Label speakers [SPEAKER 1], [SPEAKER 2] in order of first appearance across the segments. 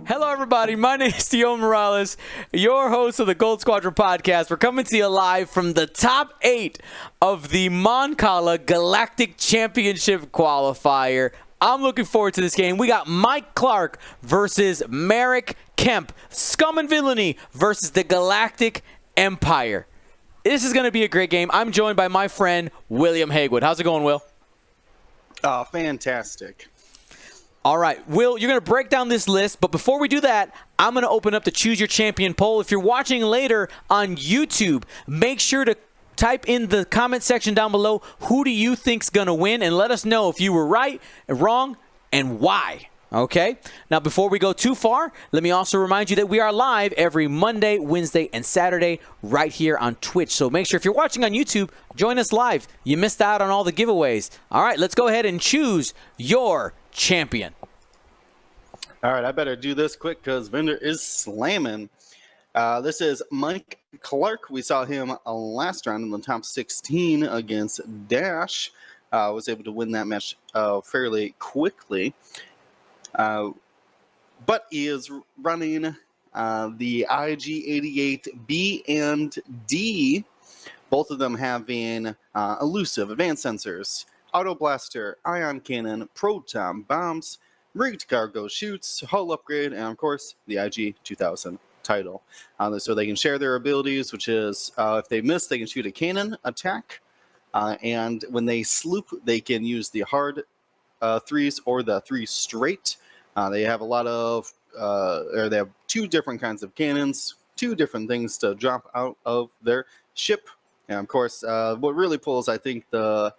[SPEAKER 1] Hello, everybody. My name is Theo Morales, your host of the Gold Squadron podcast. We're coming to you live from the top 8 of the Cala Galactic Championship qualifier. I'm looking forward to this game. We got Mike Clark versus Merrick Kemp. Scum and Villainy versus the Galactic Empire. This is going to be a great game. I'm joined by my friend, William Haywood. How's it going, Will?
[SPEAKER 2] Fantastic.
[SPEAKER 1] All right, Will, you're going to break down this list, but before we do that, I'm going to open up the Choose Your Champion poll. If you're watching later on YouTube, make sure to type in the comment section down below, who do you think's going to win, and let us know if you were right, wrong, and why. Okay? Now, before we go too far, let me also remind you that we are live every Monday, Wednesday, and Saturday right here on Twitch. So make sure if you're watching on YouTube, join us live. You missed out on all the giveaways. All right, let's go ahead and choose your champion.
[SPEAKER 2] All right, I better do this quick because Vendor is slamming. This is Mike Clark. We saw him last round in the top 16 against Dash. Was able to win that match fairly quickly. But he is running the IG-88B and D, both of them having elusive advanced sensors, auto blaster, ion cannon, proton bombs, rigged cargo chutes, hull upgrade, and of course the IG-2000 title. So they can share their abilities, which is if they miss, they can shoot a cannon attack, and when they sloop, they can use the hard threes or the 3 straight. They have a lot of, or they have 2 different kinds of cannons, 2 different things to drop out of their ship. And of course, what really pulls, I think, the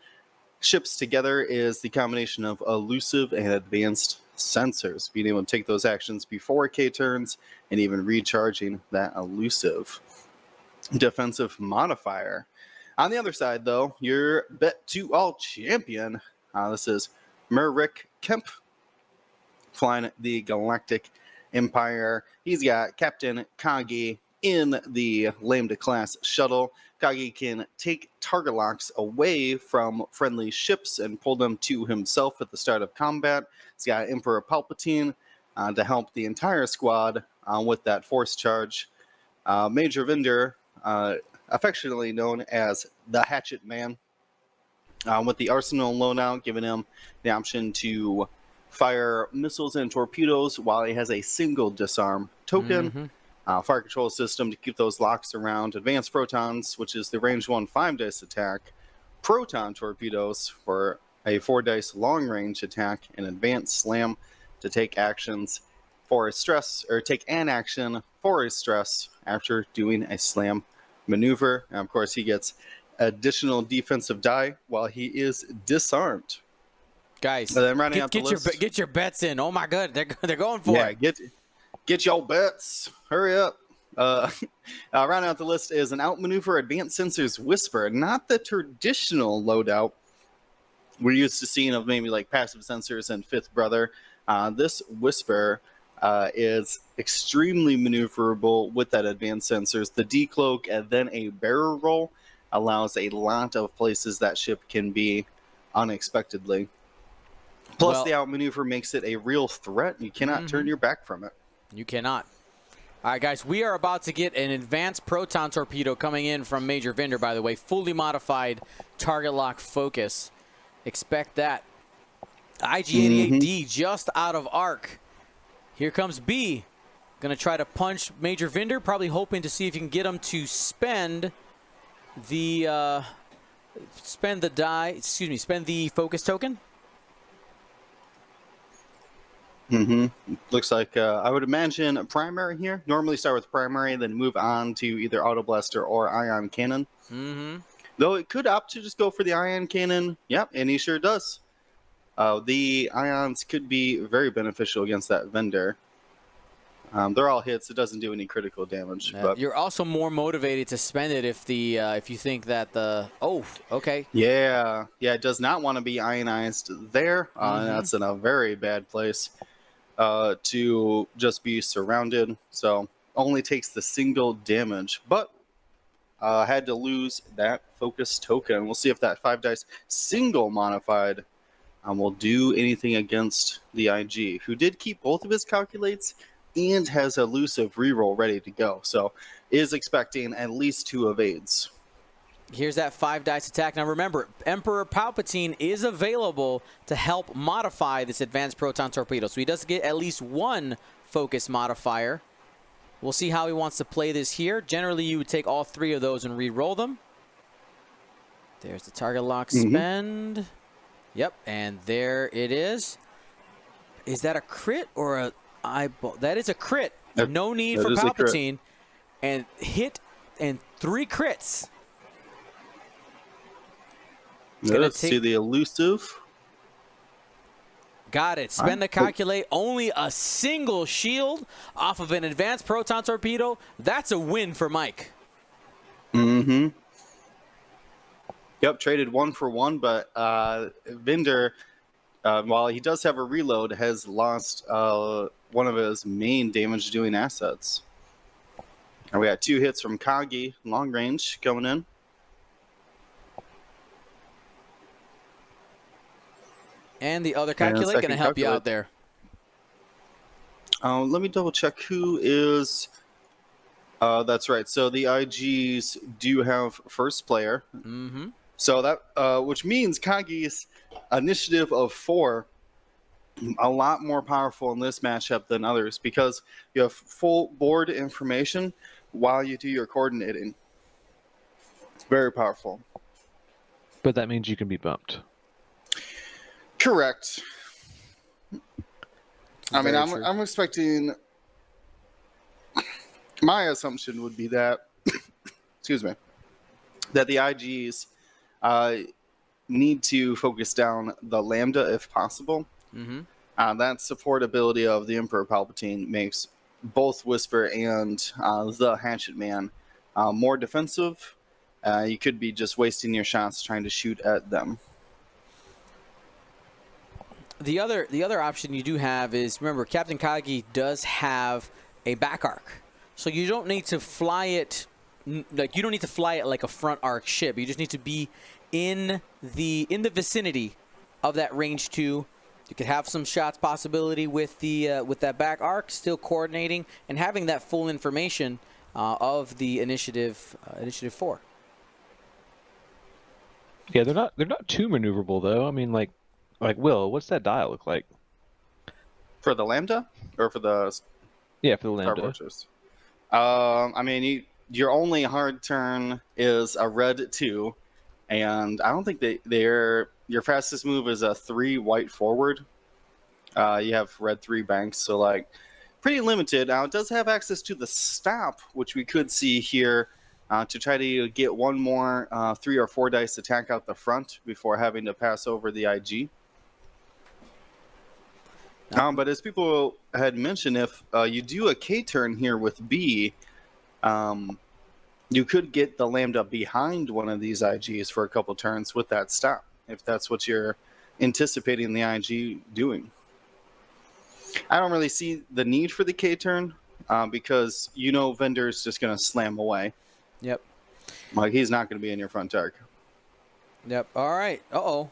[SPEAKER 2] ships together is the combination of elusive and advanced sensors, being able to take those actions before K turns and even recharging that elusive defensive modifier. On the other side, though, your bet to all champion, this is Merrick Kemp, flying the Galactic Empire. He's got Captain Kagi in the Lambda class shuttle. Kagi can take target locks away from friendly ships and pull them to himself at the start of combat. He's got Emperor Palpatine to help the entire squad with that force charge. Major Vendor, affectionately known as the Hatchet Man, with the Arsenal loadout, giving him the option to fire missiles and torpedoes while he has a single disarm token. Fire control system to keep those locks around. Advanced protons, which is the range 1 5-dice attack. Proton torpedoes for a 4-dice long-range attack. And advanced slam to take actions for a stress, or take an action for a stress after doing a slam maneuver. And of course, he gets additional defensive die while he is disarmed.
[SPEAKER 1] Guys, get your bets in. Oh my God, they're going for it.
[SPEAKER 2] Yeah, get your bets. Hurry up. Rounding out the list is an outmaneuver advanced sensors Whisper, not the traditional loadout we're used to seeing of maybe like passive sensors and Fifth Brother. This Whisper is extremely maneuverable with that advanced sensors. The decloak and then a barrel roll allows a lot of places that ship can be unexpectedly. Plus, the outmaneuver makes it a real threat. You cannot turn your back from it.
[SPEAKER 1] You cannot. All right, guys, we are about to get an advanced proton torpedo coming in from Major Vendor, by the way. Fully modified target lock focus. Expect that. IG-88D just out of arc. Here comes B. Going to try to punch Major Vendor, probably hoping to see if you can get him to spend the spend the focus token.
[SPEAKER 2] Looks like I would imagine a primary here. Normally start with primary, then move on to either auto blaster or ion cannon. Though it could opt to just go for the ion cannon. Yep, and he sure does. The ions could be very beneficial against that Vendor. They're all hits. It doesn't do any critical damage. But
[SPEAKER 1] you're also more motivated to spend it if you think that the
[SPEAKER 2] Yeah, it does not want to be ionized there. That's in a very bad place to just be surrounded. So only takes the single damage, but had to lose that focus token. We'll see if that 5-dice single modified will do anything against the IG, who did keep both of his calculates and has elusive reroll ready to go. So is expecting at least 2 evades.
[SPEAKER 1] Here's that 5 dice attack. Now remember, Emperor Palpatine is available to help modify this advanced proton torpedo. So he does get at least 1 focus modifier. We'll see how he wants to play this here. Generally, you would take all 3 of those and re-roll them. There's the target lock spend. Yep, and there it is. Is that a crit or a eyeball? That is a crit. No need for Palpatine. And hit and 3 crits.
[SPEAKER 2] Let's see the elusive.
[SPEAKER 1] Got it. Spend the calculate. Only a single shield off of an advanced proton torpedo. That's a win for Mike.
[SPEAKER 2] Mm-hmm. Yep, traded 1 for 1, but Vinder, while he does have a reload, has lost one of his main damage-doing assets. And we got 2 hits from Kagi, long range, coming in.
[SPEAKER 1] And the other calculate going to help you out there.
[SPEAKER 2] Let me double check who is. That's right. So the IGs do have first player.
[SPEAKER 1] Mm-hmm.
[SPEAKER 2] So that which means Kagi's initiative of 4 a lot more powerful in this matchup than others because you have full board information while you do your coordinating. Very powerful.
[SPEAKER 3] But that means you can be bumped.
[SPEAKER 2] Correct. I mean,
[SPEAKER 1] Very true.
[SPEAKER 2] I'm expecting. My assumption would be that, excuse me, that the IGs need to focus down the Lambda if possible.
[SPEAKER 1] Mm-hmm.
[SPEAKER 2] That support ability of the Emperor Palpatine makes both Whisper and the Hatchet Man more defensive. You could be just wasting your shots trying to shoot at them.
[SPEAKER 1] The other option you do have is, remember, Captain Kagi does have a back arc. So you don't need to fly it like a front arc ship. You just need to be in the vicinity of that range 2. You could have some shots possibility with the with that back arc, still coordinating and having that full information of the initiative 4.
[SPEAKER 3] Yeah, they're not too maneuverable though. I mean, like Will, what's that dial look like?
[SPEAKER 2] For the Lambda or for the
[SPEAKER 3] Yeah, for the
[SPEAKER 2] Star
[SPEAKER 3] Lambda.
[SPEAKER 2] Fortress? I mean, your only hard turn is a red 2, and I don't think your fastest move is a 3 white forward. You have red 3 banks, so like pretty limited. Now it does have access to the stop, which we could see here to try to get one more 3 or 4 dice attack out the front before having to pass over the IG. But as people had mentioned, if you do a K turn here with B, you could get the Lambda behind one of these IGs for a couple turns with that stop, if that's what you're anticipating the IG doing. I don't really see the need for the K turn because Vinder's just going to slam away.
[SPEAKER 1] Yep.
[SPEAKER 2] Like, he's not going to be in your front arc.
[SPEAKER 1] Yep. All right. Uh-oh.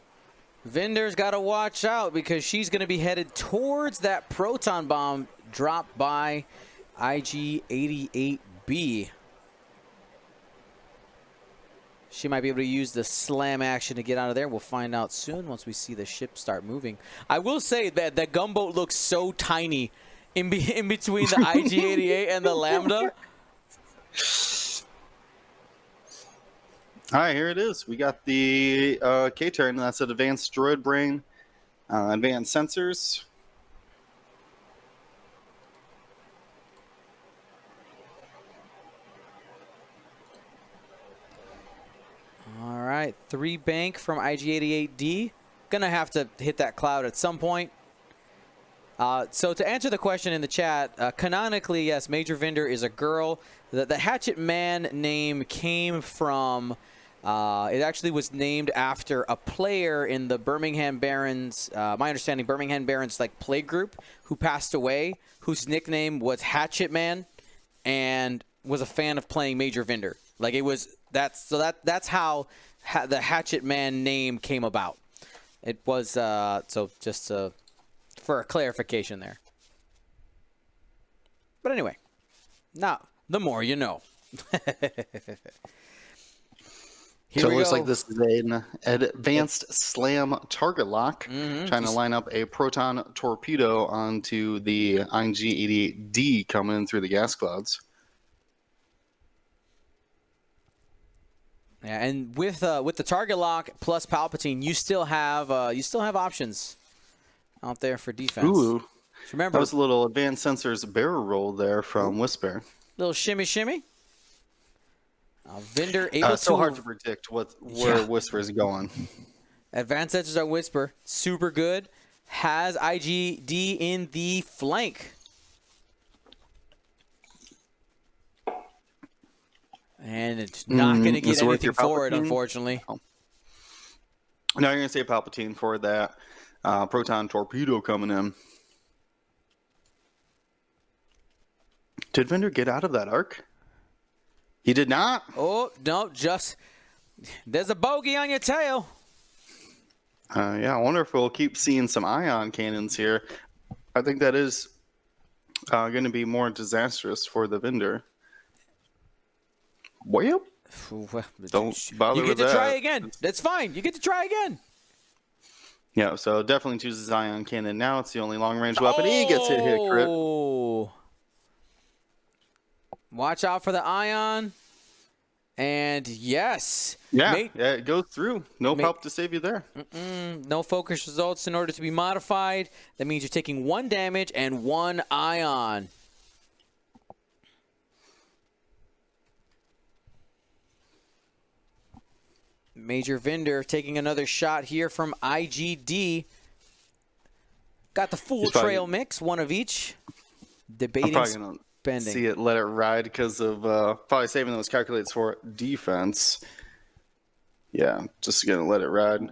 [SPEAKER 1] Vinder's got to watch out because she's going to be headed towards that proton bomb dropped by IG-88B. She might be able to use the slam action to get out of there. We'll find out soon once we see the ship start moving. I will say that the gunboat looks so tiny in between the IG-88 and the Lambda.
[SPEAKER 2] All right, here it is. We got the K-turn. That's an advanced droid brain, advanced sensors.
[SPEAKER 1] All right, 3 bank from IG-88D. Gonna have to hit that cloud at some point. So to answer the question in the chat, canonically, yes, Major Vinder is a girl. The Hatchet Man name came from, it actually was named after a player in the Birmingham Barons, my understanding, Birmingham Barons like play group who passed away, whose nickname was Hatchet Man and was a fan of playing Major Vinder. Like it was, that's how the Hatchet Man name came about. It was, so just for a clarification there. But anyway, now the more you know.
[SPEAKER 2] So it looks like this is an advanced slam target lock, trying to line up a proton torpedo onto the IG-88D coming in through the gas clouds.
[SPEAKER 1] Yeah, and with the target lock plus Palpatine, you still have options out there for defense.
[SPEAKER 2] Ooh,
[SPEAKER 1] Remember,
[SPEAKER 2] that was a little advanced sensors barrel roll there from Whisper.
[SPEAKER 1] Little shimmy shimmy. Vendor able to.
[SPEAKER 2] So hard to predict where Whisper is going.
[SPEAKER 1] Advanced sensors are Whisper, super good. Has IGD in the flank. And it's not going to get anything for it, unfortunately.
[SPEAKER 2] Oh. Now you're going to say Palpatine for that proton torpedo coming in. Did Vendor get out of that arc? He did not.
[SPEAKER 1] Oh, no, just there's a bogey on your tail.
[SPEAKER 2] Yeah, I wonder if we'll keep seeing some ion cannons here. I think that is going to be more disastrous for the Vendor. Well, don't bother with that.
[SPEAKER 1] You get to try again. That's fine. You get to try again.
[SPEAKER 2] Yeah, so definitely chooses ion cannon. Now it's the only long-range weapon. He gets hit crit.
[SPEAKER 1] Watch out for the ion. And yes.
[SPEAKER 2] Yeah, it goes through. No help to save you there.
[SPEAKER 1] No focus results in order to be modified. That means you're taking 1 damage and 1 ion. Major Vendor taking another shot here from IGD. Got the full trail mix, one of each. Debating spending.
[SPEAKER 2] See it, let it ride because of probably saving those calculates for defense. Yeah, just gonna let it ride.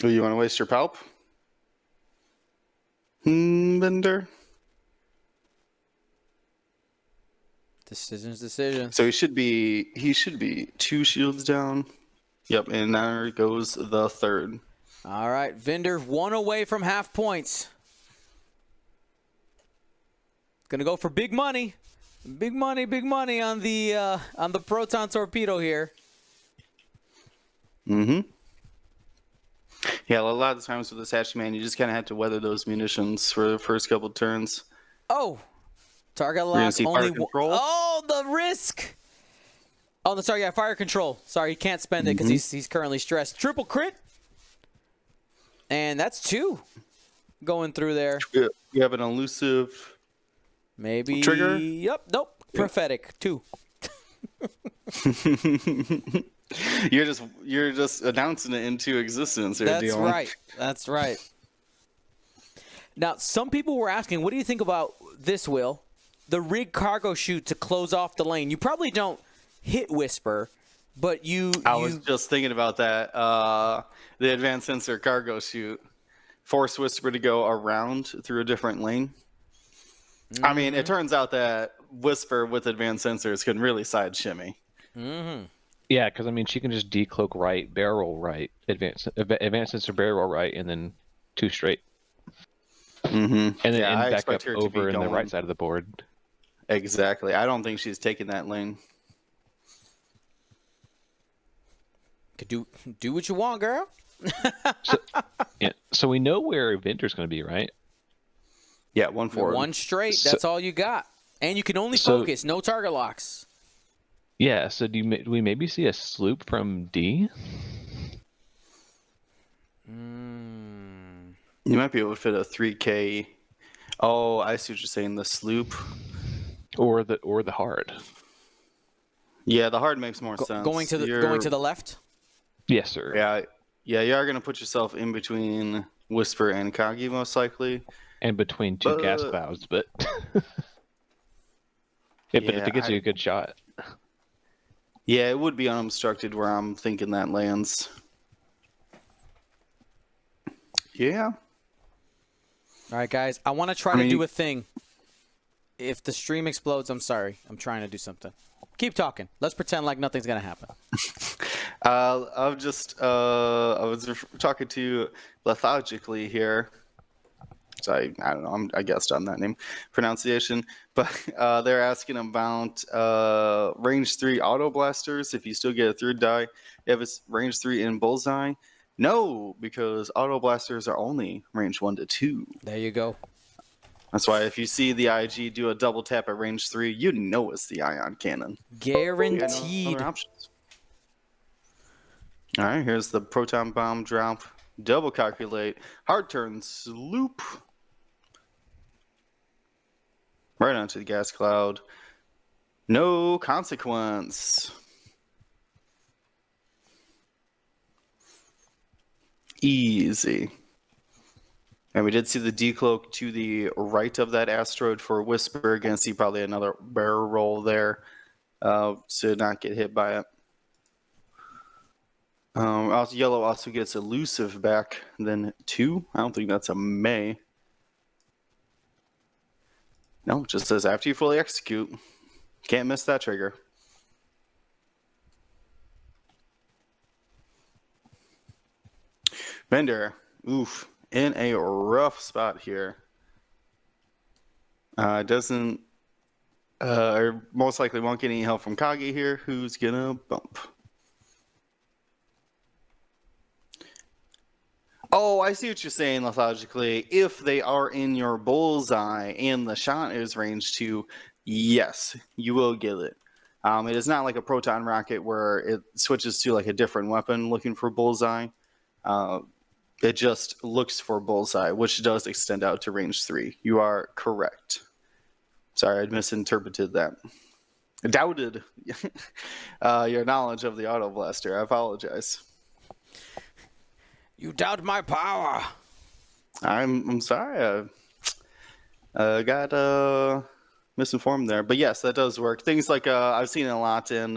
[SPEAKER 2] Oh, you want to waste your palp? Vendor.
[SPEAKER 1] Decisions.
[SPEAKER 2] So he should be 2 shields down. Yep, and there goes the third.
[SPEAKER 1] All right, Vendor 1 away from half points. Gonna go for big money. Big money on the proton torpedo here.
[SPEAKER 2] Yeah, a lot of times with this hatchet man, you just kind of have to weather those munitions for the first couple turns.
[SPEAKER 1] Oh, target lock only control. Oh, the risk. Oh, sorry, yeah, fire control. Sorry, he can't spend it because he's currently stressed. Triple crit. And that's 2 going through there.
[SPEAKER 2] You have an elusive trigger?
[SPEAKER 1] Yep, nope. Yep. Prophetic 2.
[SPEAKER 2] You're just announcing it into existence.
[SPEAKER 1] That's right. That's right. Now, some people were asking, what do you think about this, Will? The rig cargo chute to close off the lane. You probably don't hit Whisper, but I
[SPEAKER 2] was just thinking about that. The advanced sensor cargo chute force Whisper to go around through a different lane. I mean, it turns out that Whisper with advanced sensors can really side shimmy.
[SPEAKER 3] Yeah, because I mean, she can just decloak right, barrel right, advanced sensor barrel right, and then 2 straight. And then back up over in the right side of the board.
[SPEAKER 2] Exactly. I don't think she's taking that lane.
[SPEAKER 1] Could do what you want, girl.
[SPEAKER 3] So we know where Vendor's going to be, right?
[SPEAKER 2] Yeah, 1 forward.
[SPEAKER 1] 1 straight. That's all you got, and you can only focus. No target locks.
[SPEAKER 3] Yeah. So do we maybe see a sloop from D?
[SPEAKER 2] You might be able to fit a 3K. Oh, I see what you're saying. The sloop,
[SPEAKER 3] or the hard.
[SPEAKER 2] Yeah, the hard makes more sense.
[SPEAKER 1] Going to the left.
[SPEAKER 3] Yes, sir.
[SPEAKER 2] Yeah, you are going to put yourself in between Whisper and Kagi, most likely.
[SPEAKER 3] And between 2 gas clouds, but if it gets you a good shot.
[SPEAKER 2] Yeah, it would be unobstructed where I'm thinking that lands. Yeah.
[SPEAKER 1] All right, guys. I want to try to do a thing. If the stream explodes, I'm sorry. I'm trying to do something. Keep talking. Let's pretend like nothing's going to happen.
[SPEAKER 2] I was talking to you lethargically here. I don't know. I guessed on that name pronunciation, but they're asking about range 3 auto blasters. If you still get a third die, if it's range 3 in bullseye, no, because auto blasters are only range 1 to 2.
[SPEAKER 1] There you go.
[SPEAKER 2] That's why if you see the IG do a double tap at range 3, you know it's the ion cannon.
[SPEAKER 1] Guaranteed.
[SPEAKER 2] No other options. All right, here's the proton bomb drop. Double calculate. Hard turns loop. Right onto the gas cloud. No consequence. Easy. And we did see the decloak to the right of that asteroid for Whisper. Gonna see probably another barrel roll there to not get hit by it. Also, yellow also gets elusive back, then 2. I don't think that's a May. No, it just says after you fully execute. Can't miss that trigger. Bender, oof, in a rough spot here. Doesn't, or most likely won't get any help from Kage here, who's gonna bump. Oh, I see what you're saying lethargically. If they are in your bullseye and the shot is range 2, yes, you will get it. It is not like a proton rocket where it switches to like a different weapon looking for bullseye. It just looks for bullseye, which does extend out to range 3. You are correct. Sorry, I misinterpreted that. I doubted your knowledge of the auto blaster. I apologize.
[SPEAKER 1] You doubt my power.
[SPEAKER 2] I'm sorry. I got misinformed there, but yes, that does work. Things like I've seen it a lot in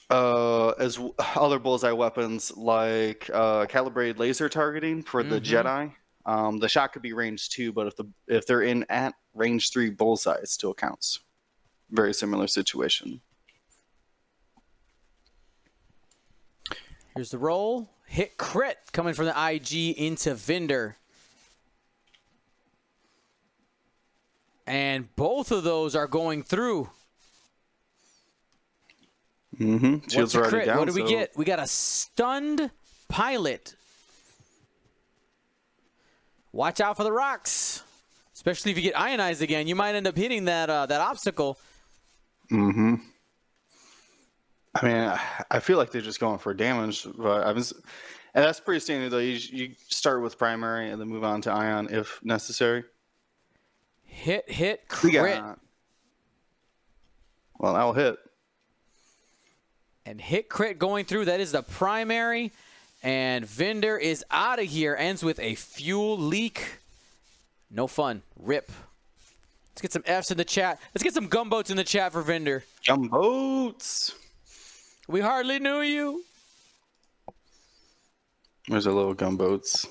[SPEAKER 2] as other bullseye weapons like calibrated laser targeting for the Jedi. The shot could be range 2, but if they're in at range 3 bullseye, it still counts. Very similar situation.
[SPEAKER 1] Here's the roll. Hit crit coming from the IG into Vinder. And both of those are going through.
[SPEAKER 2] What's the
[SPEAKER 1] crit?
[SPEAKER 2] down,
[SPEAKER 1] what do we get? We got a stunned pilot. Watch out for the rocks. Especially if you get ionized again. You might end up hitting that that obstacle.
[SPEAKER 2] I mean, I feel like they're just going for damage, but and that's pretty standard though. You start with primary and then move on to ion if necessary.
[SPEAKER 1] Hit, crit.
[SPEAKER 2] Well, that'll hit.
[SPEAKER 1] And hit crit going through. That is the primary. And Vinder is out of here. Ends with a fuel leak. No fun. Rip. Let's get some Fs in the chat. Let's get some gumboats in the chat for Vinder.
[SPEAKER 2] Gumboats.
[SPEAKER 1] We hardly knew you.
[SPEAKER 2] There's a little gumboats.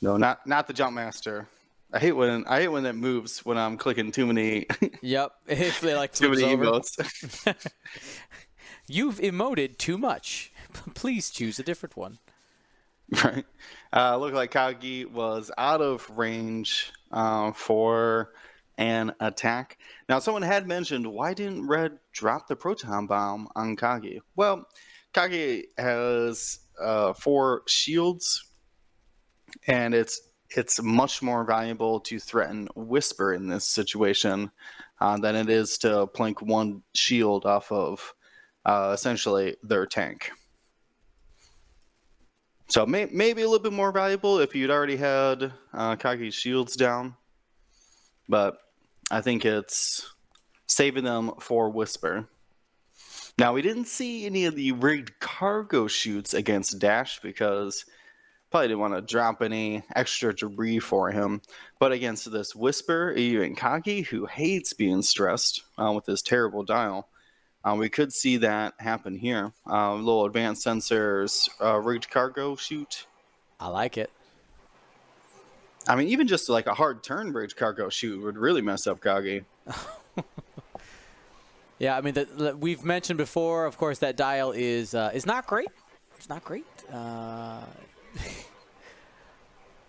[SPEAKER 2] No, not the jump master. I hate when it moves when I'm clicking too many.
[SPEAKER 1] Yep. If they like
[SPEAKER 2] too many emotes.
[SPEAKER 1] You've emoted too much. Please choose a different one.
[SPEAKER 2] Right. Looked like Kagi was out of range for an attack. Now, someone had mentioned, why didn't Red drop the proton bomb on Kagi? Well, Kagi has 4 shields, and it's much more valuable to threaten Whisper in this situation than it is to plink 1 shield off of essentially their tank. So maybe a little bit more valuable if you'd already had Kagi's shields down, but I think it's saving them for Whisper. Now, we didn't see any of the rigged cargo shoots against Dash because probably didn't want to drop any extra debris for him. But against this Whisper, even Kagi, who hates being stressed with his terrible dial, we could see that happen here. Little advanced sensors, rigged cargo shoot.
[SPEAKER 1] I like it.
[SPEAKER 2] I mean, even just like a hard turn rigged cargo shoot would really mess up Kagi.
[SPEAKER 1] Yeah, I mean, we've mentioned before, of course, that dial is not great. It's not great.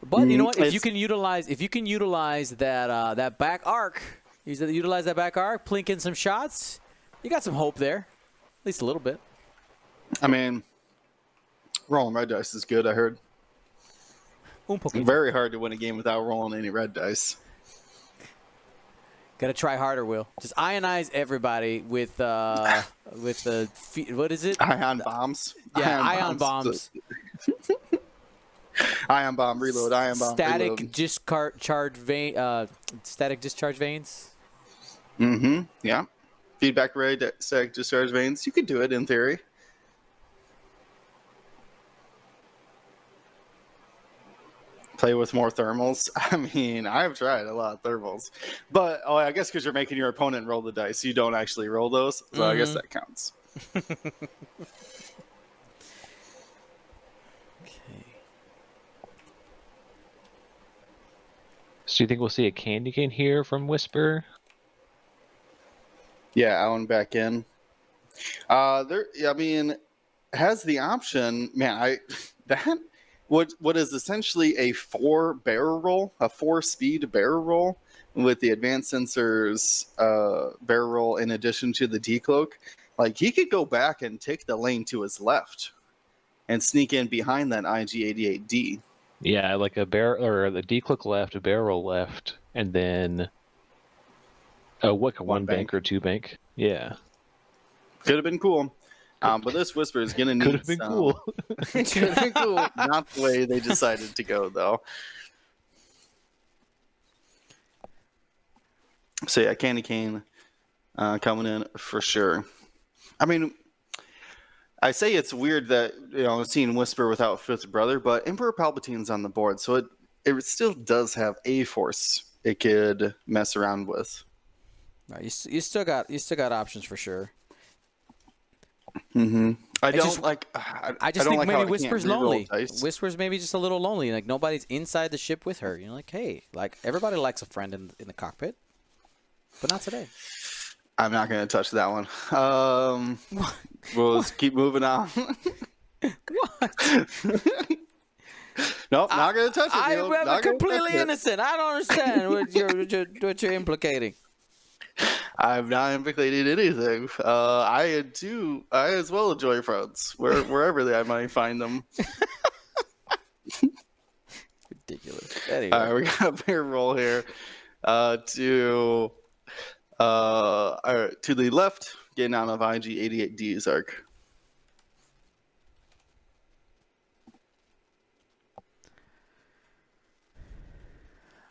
[SPEAKER 1] But you know what? If you can utilize that that back arc, utilize that back arc, plink in some shots, you got some hope there, at least a little bit.
[SPEAKER 2] I mean, rolling red dice is good. I heard. Very hard to win a game without rolling any red dice.
[SPEAKER 1] Got to try harder, Will. Just ionize everybody with the what is it?
[SPEAKER 2] Ion bombs.
[SPEAKER 1] Yeah, ion bombs.
[SPEAKER 2] Ion bomb reload. Ion bomb
[SPEAKER 1] static
[SPEAKER 2] reload.
[SPEAKER 1] discharge vein. Static discharge veins.
[SPEAKER 2] Mm-hmm. Yeah. Feedback array. Static discharge veins. You could do it in theory. Play with more thermals. I mean, I've tried a lot of thermals, but I guess because you're making your opponent roll the dice, you don't actually roll those, so I guess that counts.
[SPEAKER 1] Okay.
[SPEAKER 3] So you think we'll see a candy cane here from Whisper?
[SPEAKER 2] Yeah, Alan back in. There. I mean, has the option. Man, that. What is essentially a 4 barrel roll, a 4-speed barrel roll with the advanced sensors barrel roll in addition to the decloak. Like, he could go back and take the lane to his left and sneak in behind that IG-88D.
[SPEAKER 3] Yeah, like a barrel or the decloak left, a barrel left, and then one bank or 2 bank. Yeah,
[SPEAKER 2] could have been cool. But this Whisper is going to need
[SPEAKER 3] could have been cool.
[SPEAKER 2] Could have been cool. Not the way they decided to go, though. So, yeah, Candy Cane coming in for sure. I mean, I say it's weird that, seeing Whisper without Fifth Brother, but Emperor Palpatine's on the board, so it still does have a force it could mess around with.
[SPEAKER 1] No, you still got options for sure.
[SPEAKER 2] Mm-hmm. I
[SPEAKER 1] just think maybe
[SPEAKER 2] Whisper's
[SPEAKER 1] lonely. Whisper's maybe just a little lonely. Like, nobody's inside the ship with her. Like, hey, like, everybody likes a friend in the cockpit, but not today.
[SPEAKER 2] I'm not going to touch that one. We'll just keep moving on.
[SPEAKER 1] What?
[SPEAKER 2] Nope, not going to touch it.
[SPEAKER 1] I'm completely innocent. I don't understand what you're implicating.
[SPEAKER 2] I've not implicated anything. I as well enjoy friends wherever I might find them.
[SPEAKER 1] Ridiculous. Anyway.
[SPEAKER 2] All right, we got a pair roll here to the left, getting out of IG-88D's arc.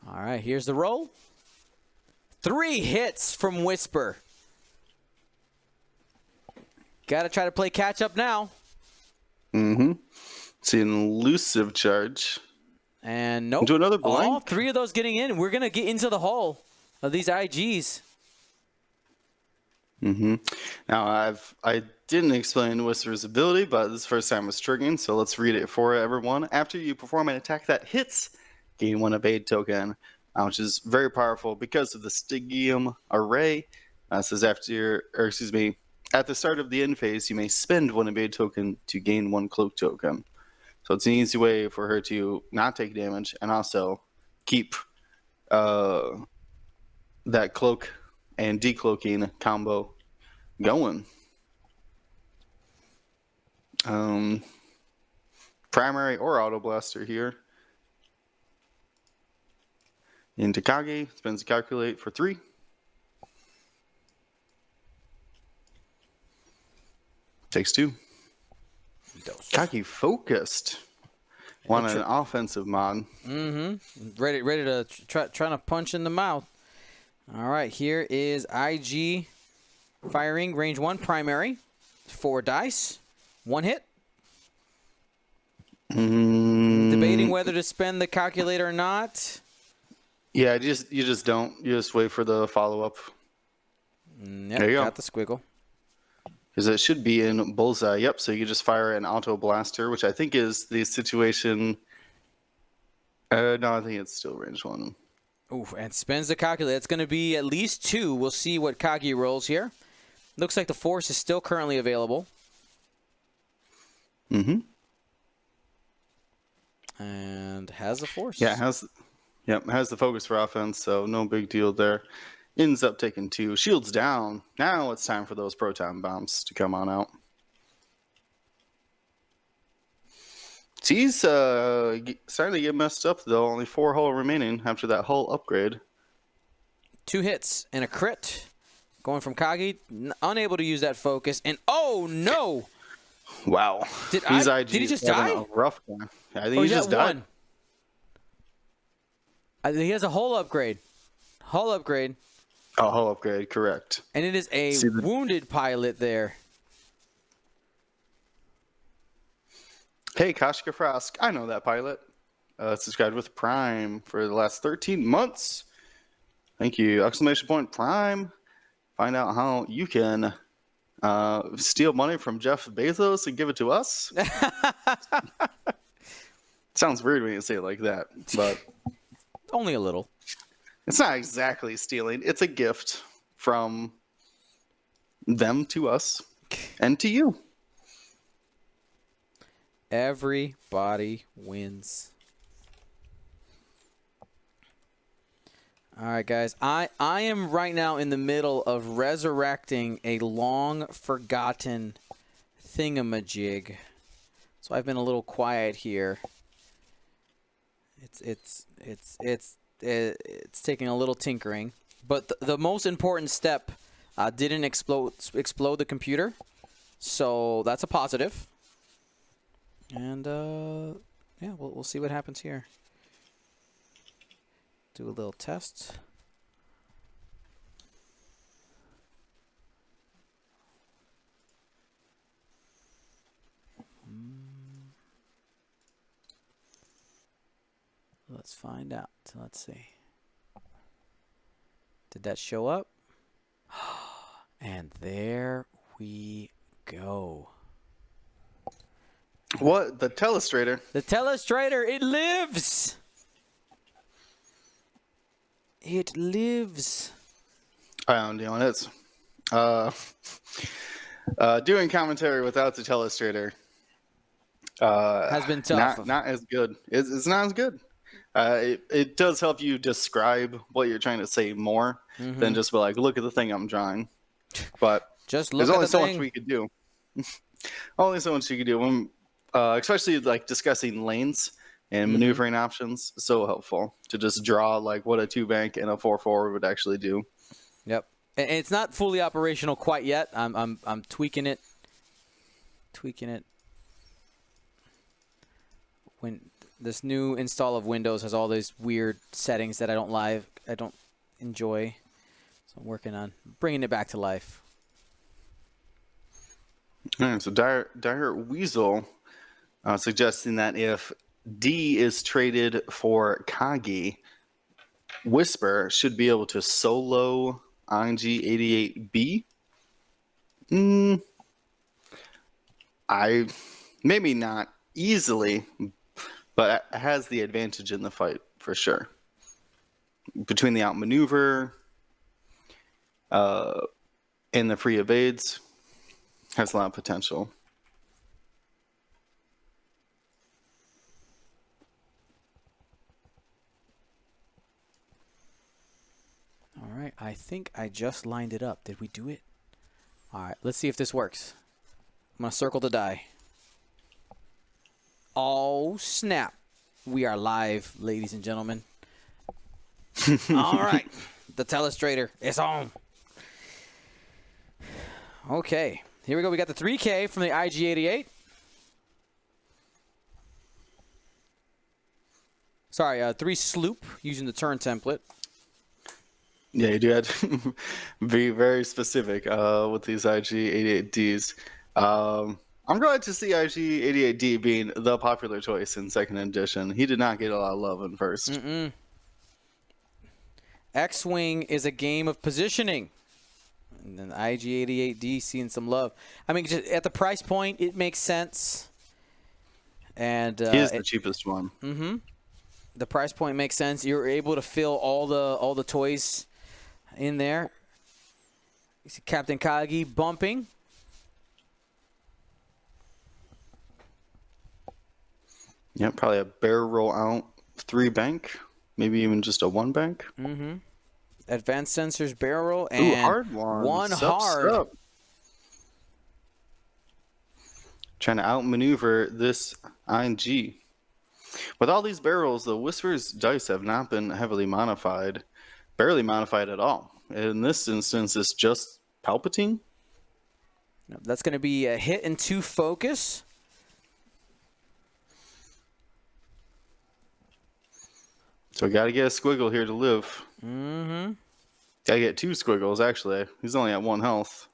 [SPEAKER 1] All right, here's the roll. 3 hits from Whisper. Got to try to play catch up now.
[SPEAKER 2] Mm-hmm. See an elusive charge.
[SPEAKER 1] And nope.
[SPEAKER 2] Do another blank.
[SPEAKER 1] All 3 of those getting in. We're going to get into the hull of these IGs.
[SPEAKER 2] Mm-hmm. Now, I didn't explain Whisper's ability, but this is the first time it's triggering, so let's read it for everyone. After you perform an attack that hits, gain 1 evade token. Which is very powerful because of the Stygium array. Says at the start of the end phase, you may spend 1 evade token to gain 1 cloak token. So it's an easy way for her to not take damage and also keep that cloak and decloaking combo going. Primary or auto blaster here. In Takagi, spends a calculate for 3. Takes 2. Kagi focused. Want an offensive mod.
[SPEAKER 1] Mm-hmm. Ready to trying to punch in the mouth. All right, here is IG firing range 1 primary. 4 dice. 1 hit. Debating whether to spend the calculator or not.
[SPEAKER 2] Yeah, you just don't. You just wait for the follow-up.
[SPEAKER 1] Yep,
[SPEAKER 2] there you
[SPEAKER 1] got
[SPEAKER 2] go.
[SPEAKER 1] the squiggle.
[SPEAKER 2] Because it should be in bullseye. Yep, so you just fire an auto blaster, which I think is the situation. No, I think it's still range 1.
[SPEAKER 1] Ooh, and spends the calculator. It's going to be at least 2. We'll see what Kagi rolls here. Looks like the force is still currently available.
[SPEAKER 2] Mm-hmm.
[SPEAKER 1] And and has the force.
[SPEAKER 2] Yeah, has the focus for offense, so no big deal there. Ends up taking 2. Shields down. Now it's time for those proton bombs to come on out. He's starting to get messed up, though. Only 4 hull remaining after that hull upgrade.
[SPEAKER 1] 2 hits and a crit. Going from Kagi, unable to use that focus. And oh, no!
[SPEAKER 2] Wow.
[SPEAKER 1] Did he just die?
[SPEAKER 2] A rough one. I think he just died.
[SPEAKER 1] He has a hull upgrade. Hull upgrade.
[SPEAKER 2] Oh, hull upgrade, correct.
[SPEAKER 1] And it is a wounded pilot there.
[SPEAKER 2] Hey, Kashka Frosk. I know that pilot. Subscribed with Prime for the last 13 months. Thank you. Exclamation point Prime. Find out how you can steal money from Jeff Bezos and give it to us. Sounds weird when you say it like that, but
[SPEAKER 1] only a little.
[SPEAKER 2] It's not exactly stealing. It's a gift from them to us and to you.
[SPEAKER 1] Everybody wins. All right, guys. I am right now in the middle of resurrecting a long-forgotten thingamajig. So I've been a little quiet here. It's taking a little tinkering, but the most important step didn't explode the computer, so that's a positive. And yeah, we'll see what happens here. Do a little test. Let's find out. Let's see. Did that show up? And there we go.
[SPEAKER 2] What? The Telestrator?
[SPEAKER 1] The Telestrator, it lives! It lives.
[SPEAKER 2] I'm doing it. Doing commentary without the Telestrator
[SPEAKER 1] has been tough.
[SPEAKER 2] Not as good. It's not as good. It does help you describe what you're trying to say more than just be like, look at the thing I'm drawing. But
[SPEAKER 1] just look
[SPEAKER 2] there's only
[SPEAKER 1] at the
[SPEAKER 2] so
[SPEAKER 1] thing.
[SPEAKER 2] much we could do. Only so much you could do when, especially like discussing lanes and maneuvering options. So helpful to just draw like what a 2-bank and a 4-4 would actually do.
[SPEAKER 1] Yep, and it's not fully operational quite yet. I'm tweaking it. When this new install of Windows has all these weird settings that I don't enjoy, so I'm working on bringing it back to life.
[SPEAKER 2] All right, so Dire Weasel suggesting that if D is traded for Kagi, Whisper should be able to solo ING-88B. Maybe not easily, but it has the advantage in the fight for sure. Between the outmaneuver and the free evades, has a lot of potential.
[SPEAKER 1] All right, I think I just lined it up. Did we do it? All right, let's see if this works. I'm going to circle the die. Oh, snap. We are live, ladies and gentlemen. All right, the Telestrator is on. Okay, here we go. We got the 3K from the IG-88. Sorry, 3 sloop using the turn template.
[SPEAKER 2] Yeah, you do have to be very specific with these IG-88Ds. I'm glad to see IG-88D being the popular choice in second edition. He did not get a lot of love in first.
[SPEAKER 1] X-Wing is a game of positioning. And then IG-88D seeing some love. I mean, just at the price point, it makes sense. And
[SPEAKER 2] he is the cheapest one.
[SPEAKER 1] The price point makes sense. You're able to fill all the toys in there. You see Captain Kagi bumping.
[SPEAKER 2] Yeah, probably a barrel roll out 3 bank, maybe even just a 1 bank.
[SPEAKER 1] Mm-hmm. Advanced sensors barrel and
[SPEAKER 2] hard one
[SPEAKER 1] hard.
[SPEAKER 2] Sup. Trying to outmaneuver this ING. With all these barrels, the Whisper's dice have not been heavily modified, barely modified at all. In this instance, it's just Palpatine.
[SPEAKER 1] That's going to be a hit and 2 focus.
[SPEAKER 2] So we got to get a squiggle here to live.
[SPEAKER 1] Mm-hmm.
[SPEAKER 2] Got to get 2 squiggles, actually. He's only at 1 health.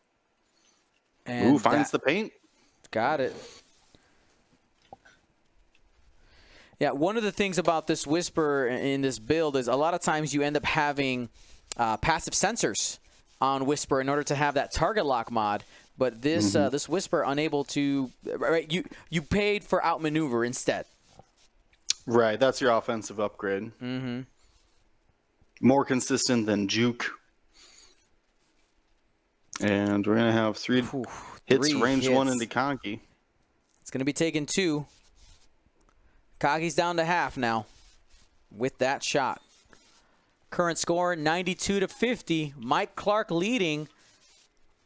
[SPEAKER 1] And
[SPEAKER 2] ooh, finds the paint.
[SPEAKER 1] Got it. Yeah, one of the things about this Whisper in this build is a lot of times you end up having passive sensors on Whisper in order to have that target lock mod. But this this Whisper unable to, right? You paid for outmaneuver instead.
[SPEAKER 2] Right, that's your offensive upgrade.
[SPEAKER 1] Mm-hmm.
[SPEAKER 2] More consistent than Juke. And we're gonna have 3 hits, range 1 into Kagi.
[SPEAKER 1] It's gonna be taking 2. Kagi's down to half now with that shot. Current score 92-50. Mike Clark leading.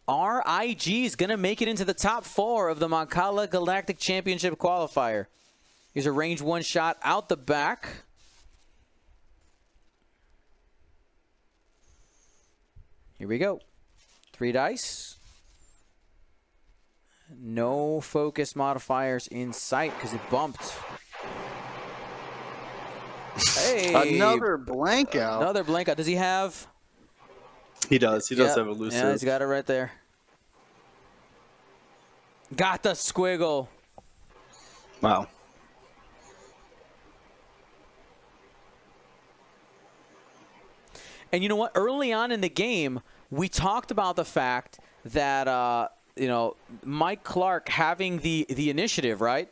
[SPEAKER 1] RIG is going to make it into the top 4 of the Cala Galactic Championship qualifier. Here's a range 1 shot out the back. Here we go. 3 dice. No focus modifiers in sight because it bumped. Hey,
[SPEAKER 2] another blank out.
[SPEAKER 1] Another blank out. Does he have?
[SPEAKER 2] He does. He does have elusive.
[SPEAKER 1] Yeah, he's got it right there. Got the squiggle.
[SPEAKER 2] Wow.
[SPEAKER 1] And you know what? Early on in the game, we talked about the fact that Mike Clark having the initiative, right,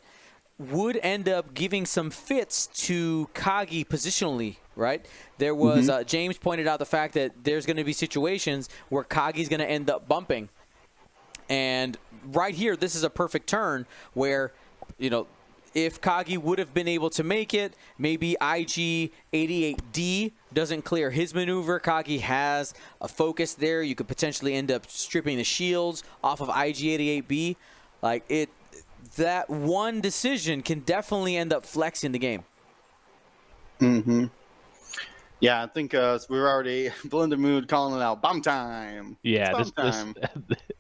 [SPEAKER 1] would end up giving some fits to Kagi positionally, right? There was James pointed out the fact that there's going to be situations where Kagi's going to end up bumping. And right here, this is a perfect turn where, if Kagi would have been able to make it, maybe IG-88D doesn't clear his maneuver. Kagi has a focus there. You could potentially end up stripping the shields off of IG-88B. That one decision can definitely end up flexing the game.
[SPEAKER 2] Mm-hmm. Yeah, I think we're already Blended Mood calling it out. Bomb time.
[SPEAKER 3] Yeah,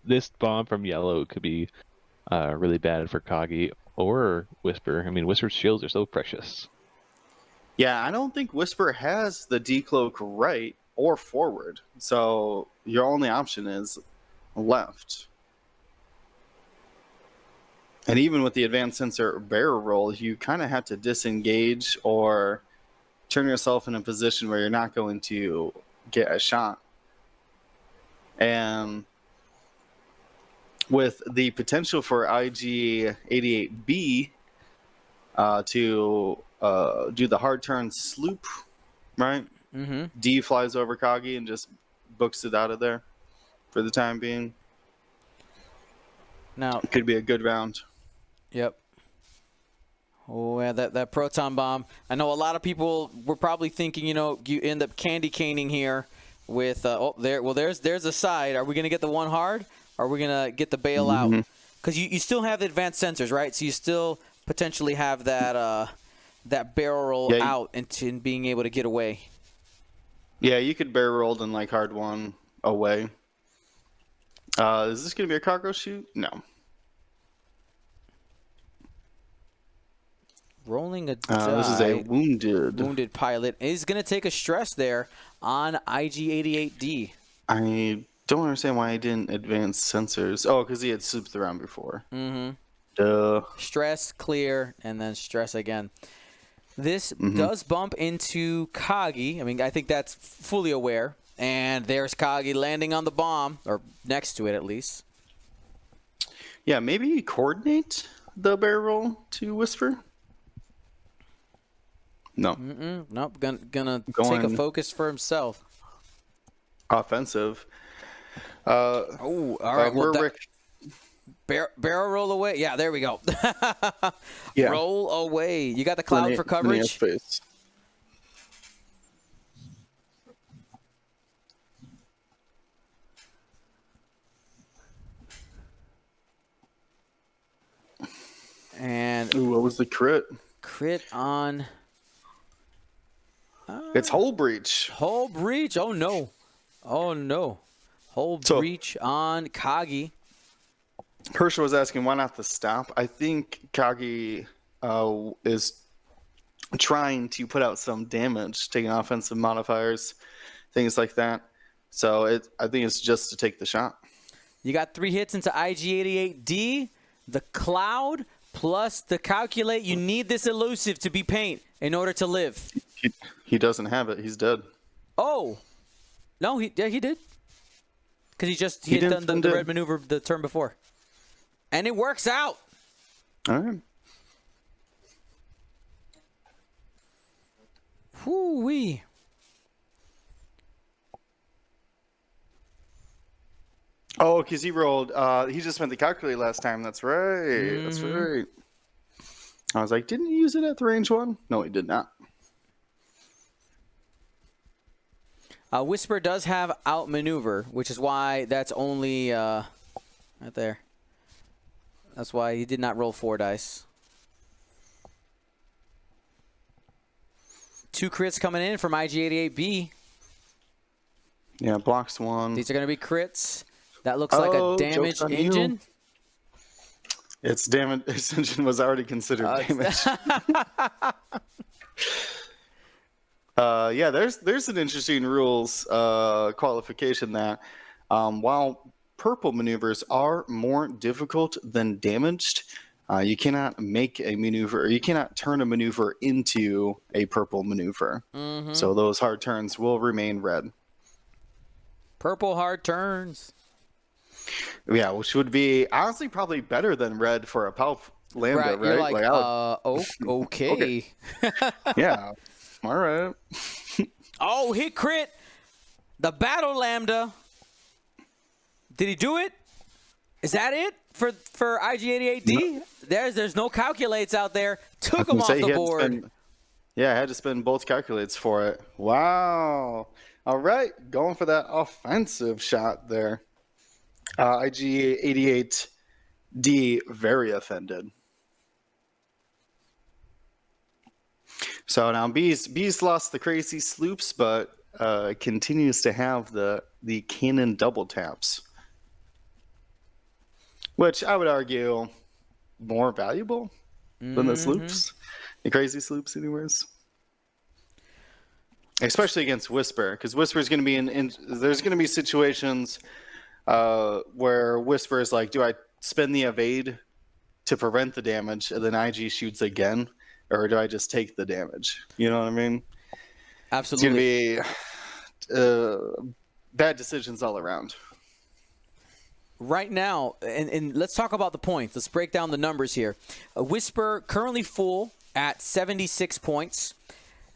[SPEAKER 3] this bomb from Yellow could be really bad for Kagi or Whisper. I mean, Whisper's shields are so precious.
[SPEAKER 2] Yeah, I don't think Whisper has the decloak right or forward. So your only option is left. And even with the advanced sensor barrel roll, you kind of have to disengage or turn yourself in a position where you're not going to get a shot. And with the potential for IG-88B to do the hard turn sloop, right?
[SPEAKER 1] Mm-hmm.
[SPEAKER 2] D flies over Kagi and just books it out of there for the time being.
[SPEAKER 1] Now
[SPEAKER 2] it could be a good round.
[SPEAKER 1] Yep. Oh, yeah, that proton bomb. I know a lot of people were probably thinking, you end up candy caning here with there's a side. Are we going to get the 1 hard? Or are we going to get the bailout? Because you still have the advanced sensors, right? So you still potentially have that barrel roll out into being able to get away.
[SPEAKER 2] Yeah, you could barrel roll and hard 1 away. Is this going to be a cargo chute? No.
[SPEAKER 1] Rolling a die.
[SPEAKER 2] This is a wounded
[SPEAKER 1] pilot. Is going to take a stress there on IG-88D.
[SPEAKER 2] I don't understand why he didn't advance sensors. Oh, because he had swooped around before.
[SPEAKER 1] Mm-hmm.
[SPEAKER 2] Duh.
[SPEAKER 1] Stress, clear, and then stress again. This does bump into Kagi. I mean, I think that's fully aware. And there's Kagi landing on the bomb, or next to it at least.
[SPEAKER 2] Yeah, maybe coordinate the barrel to Whisper. No.
[SPEAKER 1] Nope. Gonna take a focus for himself.
[SPEAKER 2] Offensive.
[SPEAKER 1] All right.
[SPEAKER 2] Merrick.
[SPEAKER 1] Barrel roll away. Yeah, there we go.
[SPEAKER 2] Yeah.
[SPEAKER 1] Roll away. You got the cloud for coverage? And
[SPEAKER 2] ooh, what was the crit?
[SPEAKER 1] Crit on...
[SPEAKER 2] It's Hull Breach.
[SPEAKER 1] Hull Breach. Oh, no. Oh, no. Hull Breach on Kagi.
[SPEAKER 2] Herschel was asking why not the stop. I think Kagi is trying to put out some damage, taking offensive modifiers, things like that. So I think it's just to take the shot.
[SPEAKER 1] You got 3 hits into IG-88D, the Cloud, plus the Calculate. You need this elusive to be paint in order to live.
[SPEAKER 2] He doesn't have it. He's dead.
[SPEAKER 1] Oh. No, he did. Because he had done the red maneuver the turn before. And it works out.
[SPEAKER 2] All right.
[SPEAKER 1] Whoo-wee.
[SPEAKER 2] Oh, because he rolled. He just spent the calculate last time. That's right. That's right. I was like, didn't he use it at the range one? No, he did not.
[SPEAKER 1] Whisper does have outmaneuver, which is why that's only right there. That's why he did not roll 4 dice. 2 crits coming in from IG-88B.
[SPEAKER 2] Yeah, blocks 1.
[SPEAKER 1] These are going to be crits. That looks like a damaged engine.
[SPEAKER 2] Its damage. Its engine was already considered damaged. Yeah, there's an interesting rules qualification that while purple maneuvers are more difficult than damaged, you cannot make a maneuver, or you cannot turn a maneuver into a purple maneuver. So those hard turns will remain red.
[SPEAKER 1] Purple hard turns.
[SPEAKER 2] Yeah, which would be honestly probably better than red for a PALP Lambda, right?
[SPEAKER 1] You're like, okay.
[SPEAKER 2] Yeah. All right.
[SPEAKER 1] Oh, hit crit. The battle Lambda. Did he do it? Is that it for IG-88D? No. There's no calculates out there. Took him off the board.
[SPEAKER 2] I had to spend both calculates for it. Wow. All right. Going for that offensive shot there. IG-88D very offended. So now B's lost the crazy sloops, but continues to have the cannon double taps, which I would argue more valuable than the sloops, the crazy sloops, anyways. Especially against Whisper, because Whisper is going to be there's going to be situations where Whisper is like, do I spend the evade to prevent the damage, and then IG shoots again? Or do I just take the damage? You know what I mean?
[SPEAKER 1] Absolutely.
[SPEAKER 2] It's going to be bad decisions all around.
[SPEAKER 1] Right now, and let's talk about the points. Let's break down the numbers here. Whisper currently full at 76 points.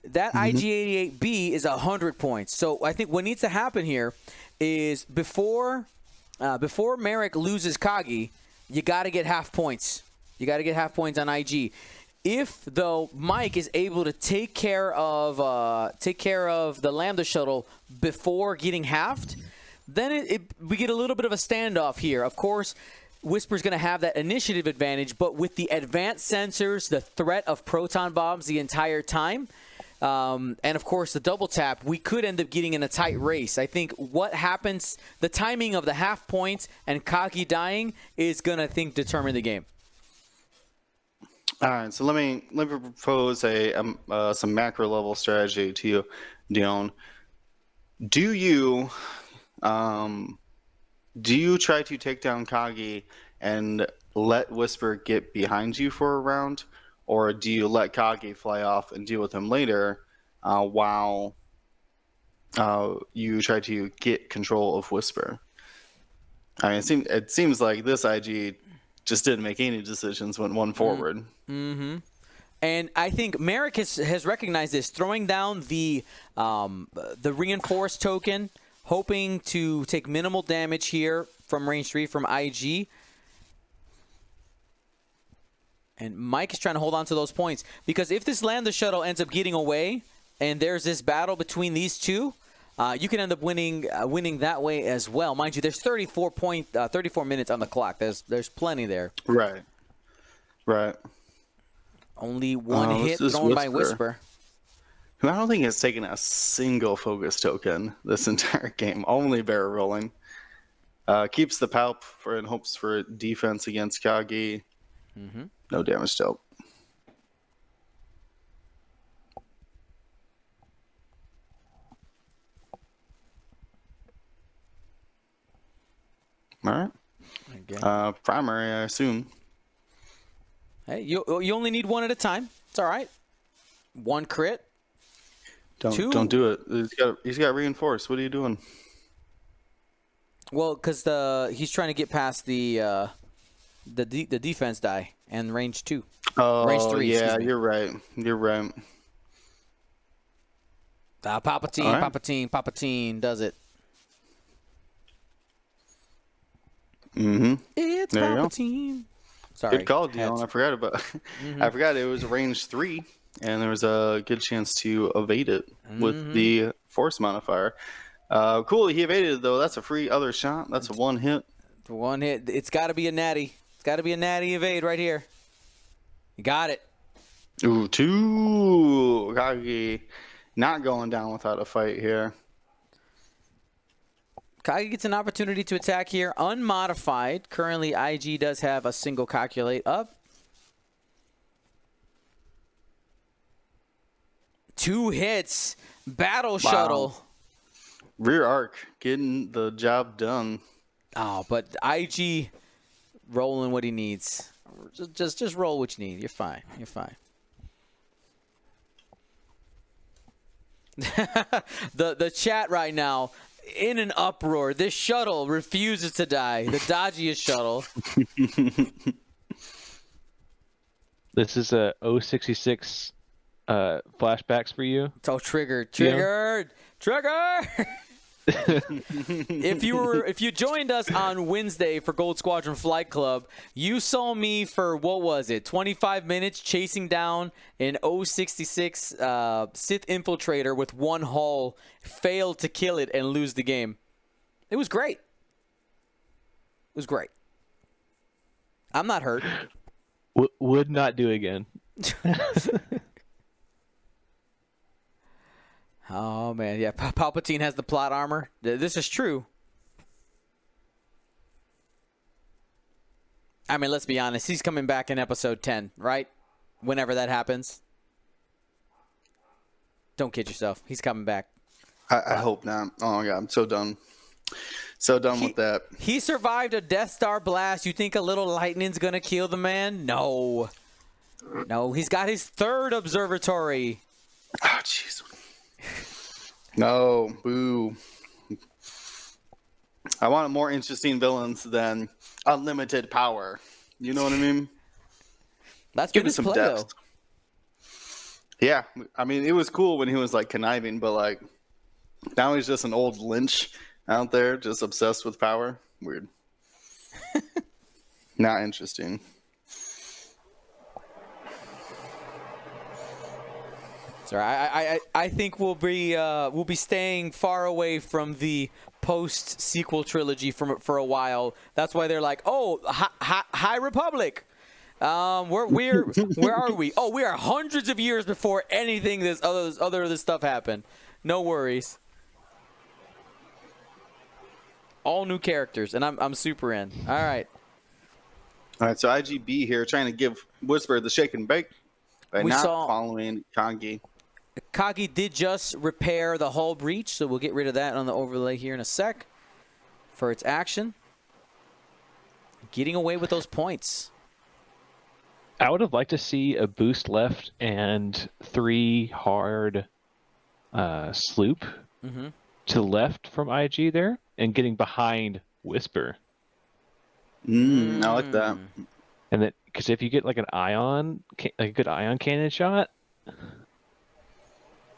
[SPEAKER 1] That IG-88B is 100 points. So I think what needs to happen here is before Merrick loses Kagi, you got to get half points. You got to get half points on IG. If, though, Mike is able to take care of the Lambda shuttle before getting halved, then we get a little bit of a standoff here. Of course, Whisper's going to have that initiative advantage, but with the advanced sensors, the threat of proton bombs the entire time, and, of course, the double tap, we could end up getting in a tight race. I think what happens, the timing of the half points and Kagi dying is going to, determine the game.
[SPEAKER 2] All right, so let me propose some macro level strategy to you, Dion. Do you try to take down Kagi and let Whisper get behind you for a round, or do you let Kagi fly off and deal with him later while you try to get control of Whisper? I mean, it seems like this IG just didn't make any decisions, went one forward.
[SPEAKER 1] Mm-hmm. And I think Merrick has recognized this, throwing down the reinforced token, hoping to take minimal damage here from range 3 from IG. And Mike is trying to hold on to those points, because if this Lambda shuttle ends up getting away and there's this battle between these two, you can end up winning that way as well. Mind you, there's 34 minutes on the clock. There's plenty there.
[SPEAKER 2] Right. Right.
[SPEAKER 1] Only one hit thrown by Whisper.
[SPEAKER 2] Who I don't think has taken a single focus token this entire game. Only barrel rolling. Keeps the palp and hopes for defense against Kagi. No damage dealt. All right. Primary, I assume.
[SPEAKER 1] Hey, you only need one at a time. It's all right. One crit.
[SPEAKER 2] Don't do it. He's got reinforce. What are you doing?
[SPEAKER 1] Well, because he's trying to get past the defense die and range 2.
[SPEAKER 2] Oh,
[SPEAKER 1] range 3.
[SPEAKER 2] Yeah, you're right. You're right.
[SPEAKER 1] Palpatine does it. It's
[SPEAKER 2] there
[SPEAKER 1] Palpatine. Sorry.
[SPEAKER 2] Good call, Dion. I forgot about. I forgot it was range 3, and there was a good chance to evade it with the force modifier. Cool. He evaded it though. That's a free other shot. That's a one hit.
[SPEAKER 1] One hit. It's got to be a natty. It's got to be a natty evade right here. You got it.
[SPEAKER 2] Ooh, 2. Kagi not going down without a fight here.
[SPEAKER 1] Kagi gets an opportunity to attack here, unmodified. Currently, IG does have a single calculate up. 2 hits. Battle shuttle.
[SPEAKER 2] Rear arc getting the job done.
[SPEAKER 1] Oh, but IG rolling what he needs. Just roll what you need. You're fine. You're fine. the chat right now in an uproar. This shuttle refuses to die. The dodgiest shuttle.
[SPEAKER 3] This is a 066 flashbacks for you.
[SPEAKER 1] Oh, triggered. If you joined us on Wednesday for Gold Squadron Flight Club, you saw me for, what was it, 25 minutes chasing down an 066 Sith infiltrator with one hull, failed to kill it and lose the game. It was great. It was great. I'm not hurt.
[SPEAKER 3] Would not do again.
[SPEAKER 1] Oh, man. Yeah, Palpatine has the plot armor. This is true. I mean, let's be honest. He's coming back in episode 10, right? Whenever that happens. Don't kid yourself. He's coming back.
[SPEAKER 2] I hope not. Oh, my God. I'm so done. So done with that.
[SPEAKER 1] He survived a Death Star blast. You think a little lightning's going to kill the man? No. No, he's got his 3rd observatory.
[SPEAKER 2] Oh, jeez. No, boo. I want more interesting villains than unlimited power. You know what I mean?
[SPEAKER 1] That's give it some depth.
[SPEAKER 2] Yeah, I mean, it was cool when he was like conniving, but like now he's just an old Lynch out there, just obsessed with power. Weird. Not interesting.
[SPEAKER 1] Sorry, I think we'll be staying far away from the post sequel trilogy for a while. That's why they're like, oh, High Republic. Where are we? Oh, we are hundreds of years before anything this stuff happened. No worries. All new characters, and I'm super in. All right.
[SPEAKER 2] All right. So IGB here trying to give Whisper the shake and bake by following Kagi.
[SPEAKER 1] Kagi did just repair the hull breach, so we'll get rid of that on the overlay here in a sec for its action. Getting away with those points.
[SPEAKER 3] I would have liked to see a boost left and 3 hard sloop to the left from IG there and getting behind Whisper.
[SPEAKER 2] I like that.
[SPEAKER 3] And that, because if you get like a good ion cannon shot,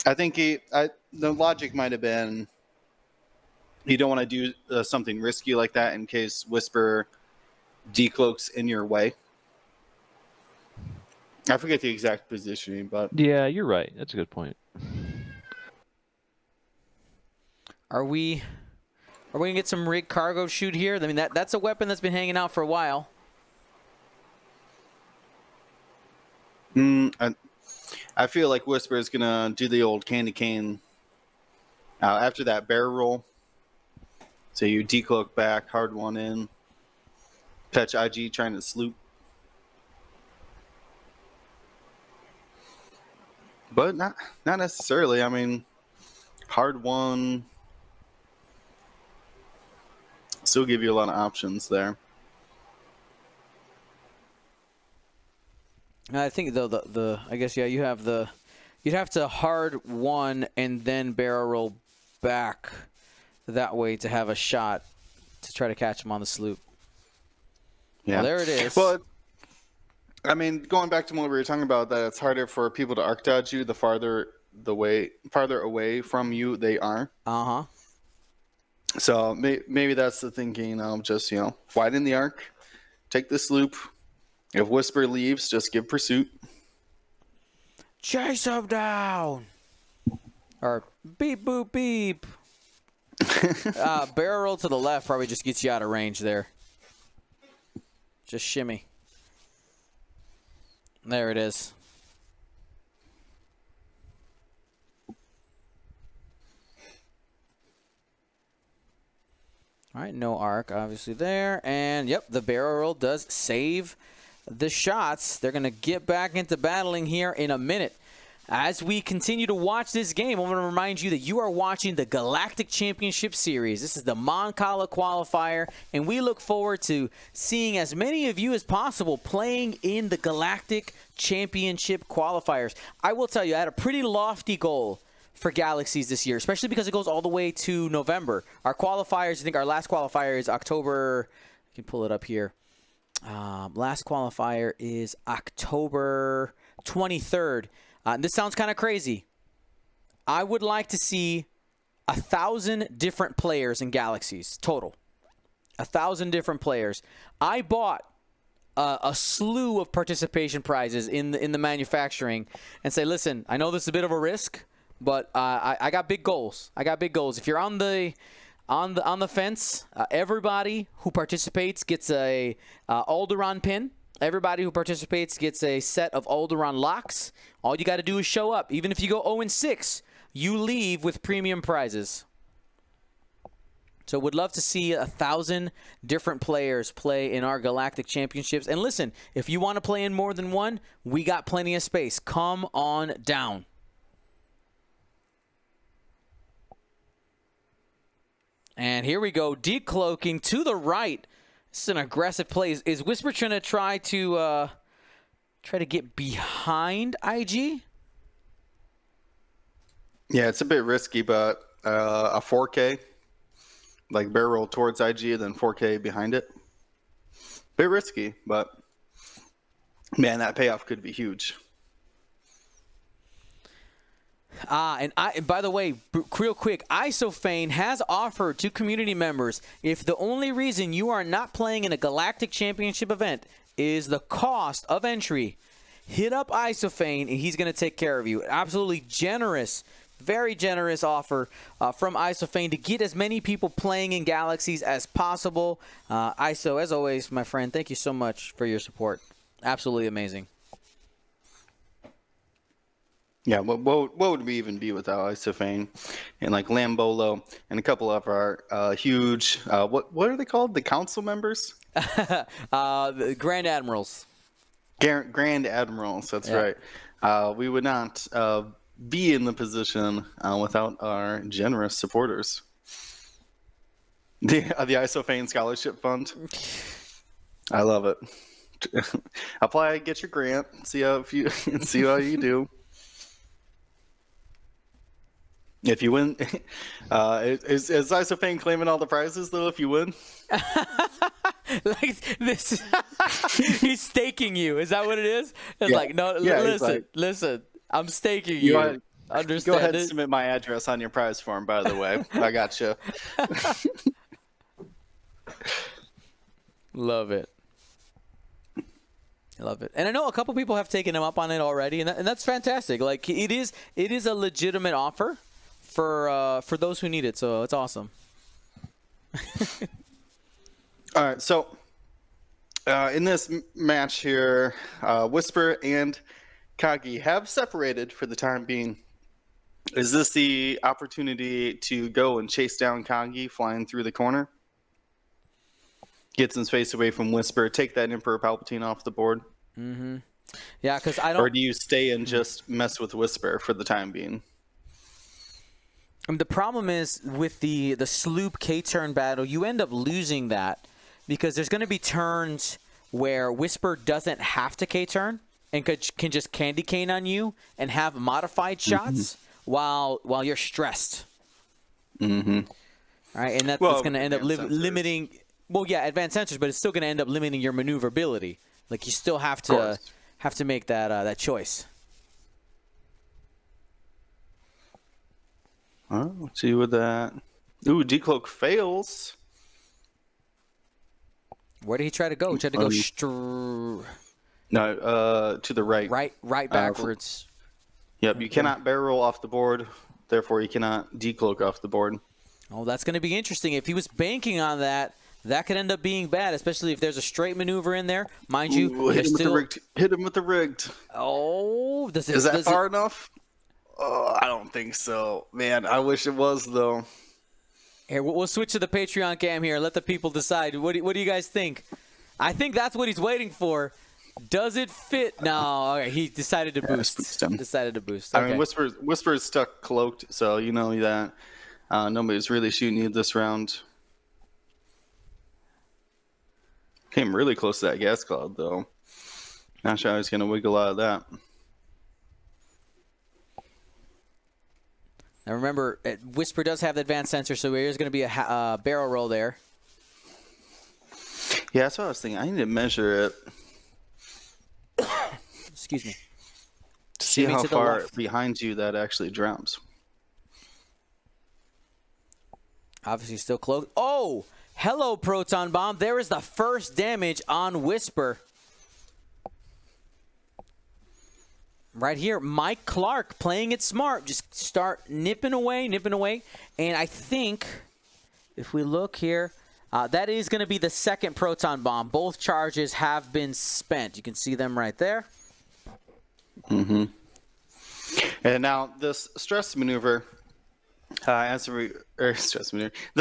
[SPEAKER 2] I think the logic might have been you don't want to do something risky like that in case Whisper decloaks in your way. I forget the exact positioning, but
[SPEAKER 3] yeah, you're right. That's a good point.
[SPEAKER 1] Are we gonna get some rig cargo shoot here? I mean, that's a weapon that's been hanging out for a while.
[SPEAKER 2] I feel like Whisper is going to do the old candy cane after that bear roll. So you decloak back, hard one in, catch IG trying to sloop. But not necessarily. I mean, hard one still give you a lot of options there.
[SPEAKER 1] I think though I guess you have you'd have to hard one and then barrel roll back that way to have a shot to try to catch him on the sloop. Yeah, well, there it is.
[SPEAKER 2] Well, I mean, going back to what we were talking about, that it's harder for people to arc dodge you the farther away from you they are. So maybe that's the thinking of just, widen the arc, take the sloop. If Whisper leaves, just give pursuit.
[SPEAKER 1] Chase him down. Or beep, boop, beep. Barrel roll to the left probably just gets you out of range there. Just shimmy. There it is. All right, no arc obviously there. And, yep, the barrel roll does save the shots. They're going to get back into battling here in a minute. As we continue to watch this game, I want to remind you that you are watching the Galactic Championship Series. This is the Cala qualifier, and we look forward to seeing as many of you as possible playing in the Galactic Championship qualifiers. I will tell you, I had a pretty lofty goal for Galaxies this year, especially because it goes all the way to November. Our qualifiers, I think our last qualifier is October. I can pull it up here. Last qualifier is October 23rd. This sounds kind of crazy. I would like to see 1,000 different players in Galaxies total. 1,000 different players. I bought a slew of participation prizes in the manufacturing and say, listen, I know this is a bit of a risk, but I got big goals. I got big goals. If you're on the fence, everybody who participates gets a Alderaan pin. Everybody who participates gets a set of Alderaan locks. All you got to do is show up. Even if you go 0-6, you leave with premium prizes. So would love to see 1,000 different players play in our Galactic Championships. And listen, if you want to play in more than one, we got plenty of space. Come on down. And here we go, decloaking to the right. This is an aggressive play. Is Whisper trying to try to get behind IG?
[SPEAKER 2] Yeah, it's a bit risky, but a 4K, like barrel roll towards IG and then 4K behind it. Bit risky, but man, that payoff could be huge.
[SPEAKER 1] And by the way, real quick, Isofane has offered to community members, if the only reason you are not playing in a Galactic Championship event is the cost of entry, hit up Isofane and he's going to take care of you. Absolutely generous, very generous offer from Isofane to get as many people playing in Galaxies as possible. Iso, as always, my friend, thank you so much for your support. Absolutely amazing.
[SPEAKER 2] Yeah, what would we even be without Isofane and like Lambolo and a couple of our huge what are they called? The council members?
[SPEAKER 1] The Grand Admirals.
[SPEAKER 2] Grand Admirals. That's right. We would not be in the position without our generous supporters. The Isofane Scholarship Fund. I love it. Apply, get your grant. See how you do. If you win, is Isofane claiming all the prizes though? If you win,
[SPEAKER 1] like this, he's staking you. Is that what it is? It's like no. Listen. I'm staking you. Understand?
[SPEAKER 2] Go ahead and submit my address on your prize form. By the way, I got you.
[SPEAKER 1] Love it. Love it. And I know a couple people have taken him up on it already, and that's fantastic. Like it is a legitimate offer for those who need it, so it's awesome.
[SPEAKER 2] All right, so in this match here, Whisper and Kagi have separated for the time being. Is this the opportunity to go and chase down Kagi flying through the corner? Get some space away from Whisper. Take that Emperor Palpatine off the board.
[SPEAKER 1] Mm-hmm. Yeah, because I don't...
[SPEAKER 2] Or do you stay and just mess with Whisper for the time being?
[SPEAKER 1] The problem is with the sloop K-turn battle, you end up losing that because there's going to be turns where Whisper doesn't have to K-turn and can just candy cane on you and have modified shots while you're stressed.
[SPEAKER 2] Mm-hmm.
[SPEAKER 1] All right, and that's going to end up limiting. Well, yeah, advanced sensors, but it's still going to end up limiting your maneuverability. Like you still have to make that choice.
[SPEAKER 2] Oh, let's see with that. Ooh, decloak fails.
[SPEAKER 1] Where did he try to go? He tried to go
[SPEAKER 2] no, to the right.
[SPEAKER 1] Right backwards.
[SPEAKER 2] Yep, you cannot barrel off the board. Therefore, you cannot decloak off the board.
[SPEAKER 1] Oh, that's going to be interesting. If he was banking on that, that could end up being bad, especially if there's a straight maneuver in there. Mind you,
[SPEAKER 2] hit him with the rigged.
[SPEAKER 1] Oh,
[SPEAKER 2] is that far enough? Oh, I don't think so. Man, I wish it was, though.
[SPEAKER 1] Here, we'll switch to the Patreon cam here and let the people decide. What do you guys think? I think that's what he's waiting for. Does it fit? No, okay, he decided to boost. Decided to boost. Okay.
[SPEAKER 2] I mean, Whisper is stuck cloaked, so you know that nobody's really shooting you this round. Came really close to that gas cloud, though. Not sure I was going to wiggle out of that.
[SPEAKER 1] Now remember, Whisper does have the advanced sensor, so there's going to be a barrel roll there.
[SPEAKER 2] Yeah, that's what I was thinking. I need to measure it.
[SPEAKER 1] Excuse me.
[SPEAKER 2] To see how far behind you that actually drops.
[SPEAKER 1] Obviously still close. Oh! Hello, Proton Bomb. There is the first damage on Whisper. Right here, Mike Clark playing it smart. Just start nipping away. And I think, if we look here, that is going to be the second Proton Bomb. Both charges have been spent. You can see them right there.
[SPEAKER 2] Mm-hmm. And now this stress maneuver, the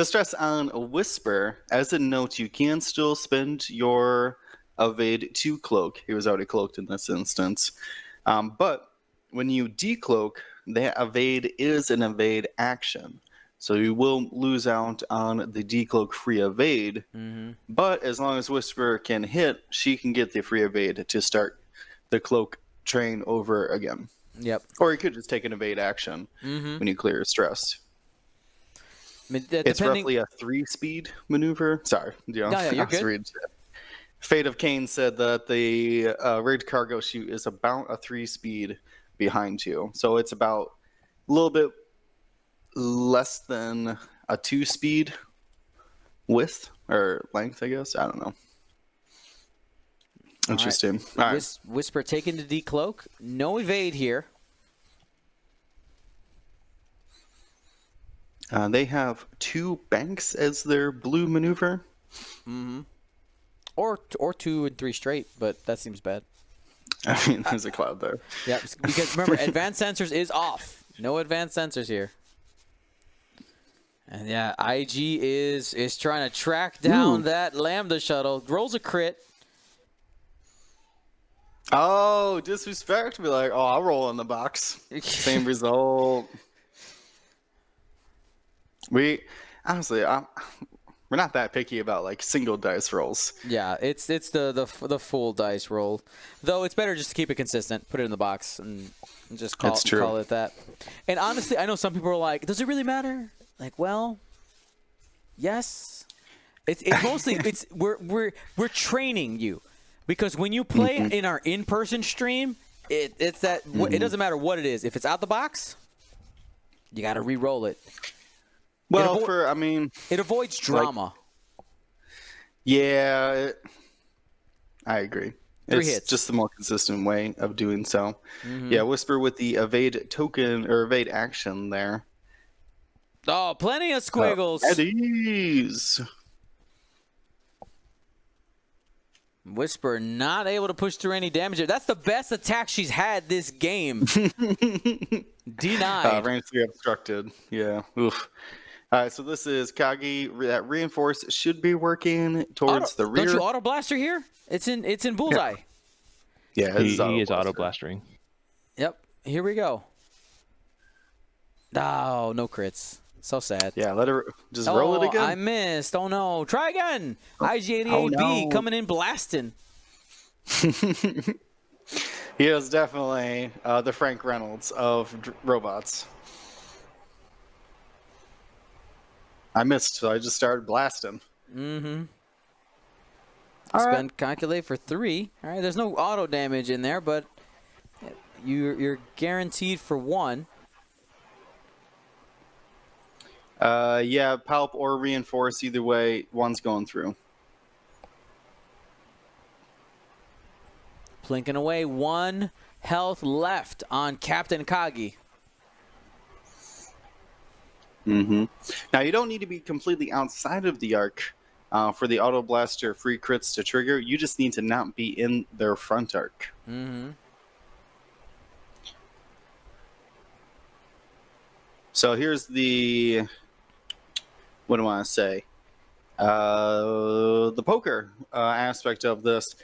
[SPEAKER 2] stress on a Whisper, as a note, you can still spend your evade to cloak. He was already cloaked in this instance. But when you decloak, the evade is an evade action. So you will lose out on the decloak free evade. Mm-hmm. But as long as Whisper can hit, she can get the free evade to start the cloak train over again.
[SPEAKER 1] Yep.
[SPEAKER 2] Or you could just take an evade action when you clear stress.
[SPEAKER 1] I mean,
[SPEAKER 2] it's roughly a 3-speed maneuver. Sorry.
[SPEAKER 1] You're good.
[SPEAKER 2] Fate of Cain said that the rigged cargo chute is about a 3-speed behind you. So it's about a little bit less than a 2-speed width or length, I guess. I don't know. Interesting.
[SPEAKER 1] All right. Whisper taken to decloak. No evade here.
[SPEAKER 2] They have 2 banks as their blue maneuver.
[SPEAKER 1] Mm-hmm. Or 2 and 3 straight, but that seems bad.
[SPEAKER 2] I mean, there's a cloud there.
[SPEAKER 1] Yeah, because remember, advanced sensors is off. No advanced sensors here. And yeah, IG is trying to track down that Lambda shuttle. Rolls a crit.
[SPEAKER 2] Oh, disrespect. Be like, I'll roll in the box. Same result. Honestly, we're not that picky about like single dice rolls.
[SPEAKER 1] Yeah, it's the full dice roll. Though it's better just to keep it consistent. Put it in the box and just call it that. And honestly, I know some people are like, does it really matter? Like, well, yes. It's mostly we're training you. Because when you play in our in-person stream, it doesn't matter what it is. If it's out the box, you got to re-roll it.
[SPEAKER 2] Well,
[SPEAKER 1] it avoids drama.
[SPEAKER 2] I agree.
[SPEAKER 1] 3
[SPEAKER 2] it's
[SPEAKER 1] hits.
[SPEAKER 2] Just the more consistent way of doing so. Mm-hmm. Yeah, Whisper with the evade token or evade action there.
[SPEAKER 1] Oh, plenty of squiggles.
[SPEAKER 2] At ease.
[SPEAKER 1] Whisper not able to push through any damage. That's the best attack she's had this game. Denied.
[SPEAKER 2] Range 3 obstructed. Yeah. Oof. All right, so this is Kagi. That reinforce should be working towards the rear.
[SPEAKER 1] Don't you auto blaster here? It's in bullseye.
[SPEAKER 2] Yeah,
[SPEAKER 3] he is auto blastering.
[SPEAKER 1] Yep. Here we go. Oh, no crits. So sad.
[SPEAKER 2] Yeah, let her just roll it again.
[SPEAKER 1] I missed. Oh no. Try again. IG88B coming in blasting.
[SPEAKER 2] He is definitely the Frank Reynolds of robots. I missed, so I just started blasting.
[SPEAKER 1] Mm-hmm.
[SPEAKER 2] All
[SPEAKER 1] Calculate for 3. All right, there's no auto damage in there, but you're guaranteed for 1.
[SPEAKER 2] Yeah, palp or reinforce, either way, one's going through.
[SPEAKER 1] Plinking away, 1 health left on Captain Kagi.
[SPEAKER 2] Mm-hmm. Now, you don't need to be completely outside of the arc for the auto blaster free crits to trigger. You just need to not be in their front arc.
[SPEAKER 1] Mm-hmm.
[SPEAKER 2] So here's the, what do I want to say? The poker aspect of this.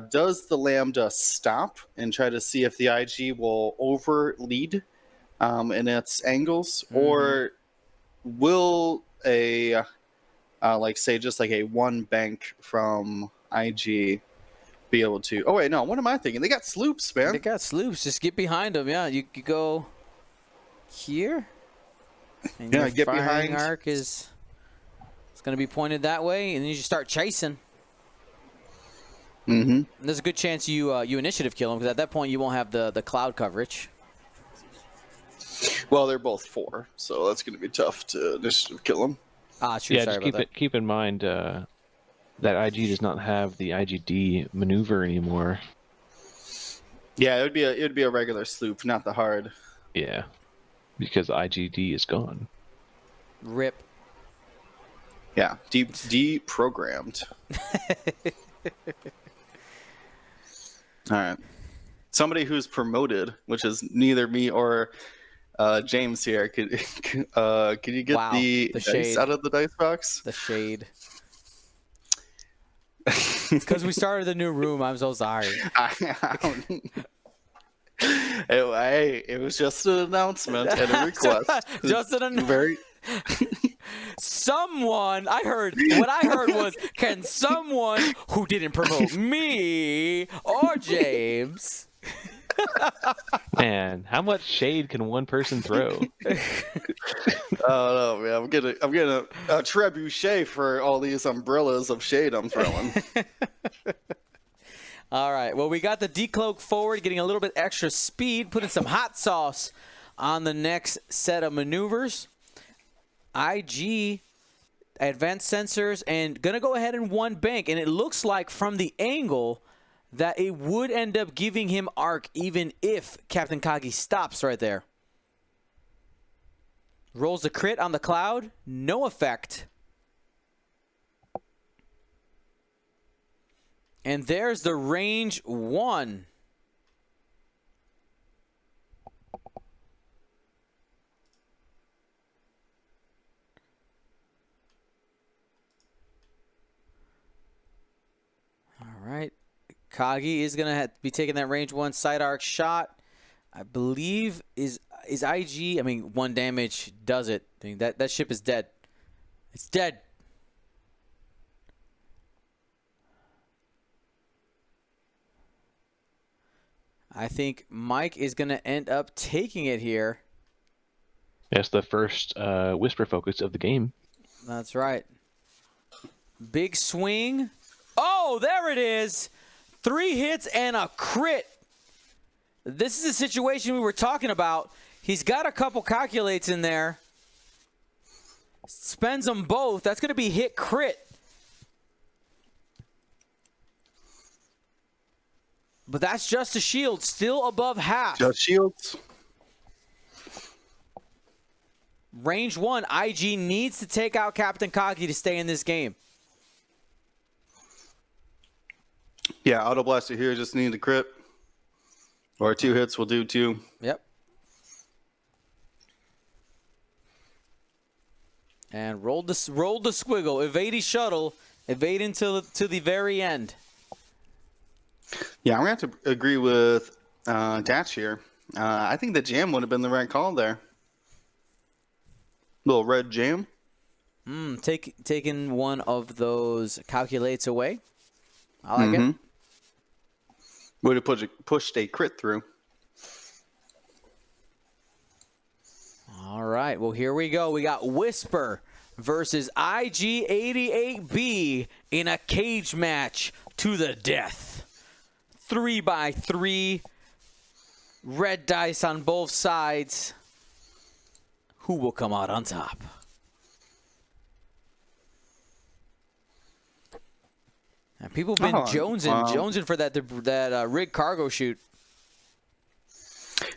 [SPEAKER 2] Does the Lambda stop and try to see if the IG will over lead in its angles, or will a like say just like a 1 bank from IG be able to? Oh wait, no. What am I thinking? They got sloops, man.
[SPEAKER 1] They got sloops. Just get behind them. Yeah, you could go here. And your
[SPEAKER 2] get
[SPEAKER 1] firing
[SPEAKER 2] behind.
[SPEAKER 1] arc is going to be pointed that way, and then you just start chasing.
[SPEAKER 2] Mm-hmm.
[SPEAKER 1] And there's a good chance you initiative kill them, because at that point you won't have the cloud coverage.
[SPEAKER 2] Well, they're both 4, so that's going to be tough to initiative kill them.
[SPEAKER 1] Ah, true.
[SPEAKER 3] Yeah,
[SPEAKER 1] Sorry
[SPEAKER 3] just
[SPEAKER 1] about that.
[SPEAKER 3] keep in mind that IG does not have the IGD maneuver anymore.
[SPEAKER 2] Yeah, it would be a regular sloop, not the hard.
[SPEAKER 3] Yeah, because IGD is gone.
[SPEAKER 1] Rip.
[SPEAKER 2] Yeah, deprogrammed. All right. Somebody who's promoted, which is neither me or James here, could you get the dice
[SPEAKER 1] shade
[SPEAKER 2] out of the dice box?
[SPEAKER 1] The shade. It's because we started a new room. I'm so sorry.
[SPEAKER 2] It was just an announcement and a request.
[SPEAKER 1] Just an announcement.
[SPEAKER 2] Very.
[SPEAKER 1] Someone, what I heard was, can someone who didn't promote me or James?
[SPEAKER 3] Man, how much shade can one person throw?
[SPEAKER 2] Oh no, man! I'm getting a trebuchet for all these umbrellas of shade I'm throwing.
[SPEAKER 1] All right. Well, we got the decloak forward, getting a little bit extra speed, putting some hot sauce on the next set of maneuvers. IG, advanced sensors, and going to go ahead and 1 bank. And it looks like from the angle that it would end up giving him arc even if Captain Kagi stops right there. Rolls the crit on the cloud. No effect. And there's the range 1. All right. Kagi is going to be taking that range 1 side arc shot. I believe is IG, 1 damage does it. I mean, that ship is dead. It's dead. I think Mike is going to end up taking it here.
[SPEAKER 3] That's the first whisper focus of the game.
[SPEAKER 1] That's right. Big swing. Oh, there it is. 3 hits and a crit. This is the situation we were talking about. He's got a couple calculates in there. Spends them both. That's going to be hit crit. But that's just a shield. Still above half.
[SPEAKER 2] Just shields.
[SPEAKER 1] Range 1. IG needs to take out Captain Kagi to stay in this game.
[SPEAKER 2] Yeah, Auto Blaster here just need a crit. Or 2 hits will do too.
[SPEAKER 1] Yep. And roll the squiggle. Evade shuttle. Evade until to the very end.
[SPEAKER 2] Yeah, I'm going to have to agree with Datch here. I think the jam would have been the right call there. Little red jam.
[SPEAKER 1] Taking one of those calculates away. I like it.
[SPEAKER 2] Would have pushed a crit through.
[SPEAKER 1] All right, well, here we go. We got Whisper versus IG88B in a cage match to the death. 3x3. Red dice on both sides. Who will come out on top? And people have been jonesing for that rig cargo shoot.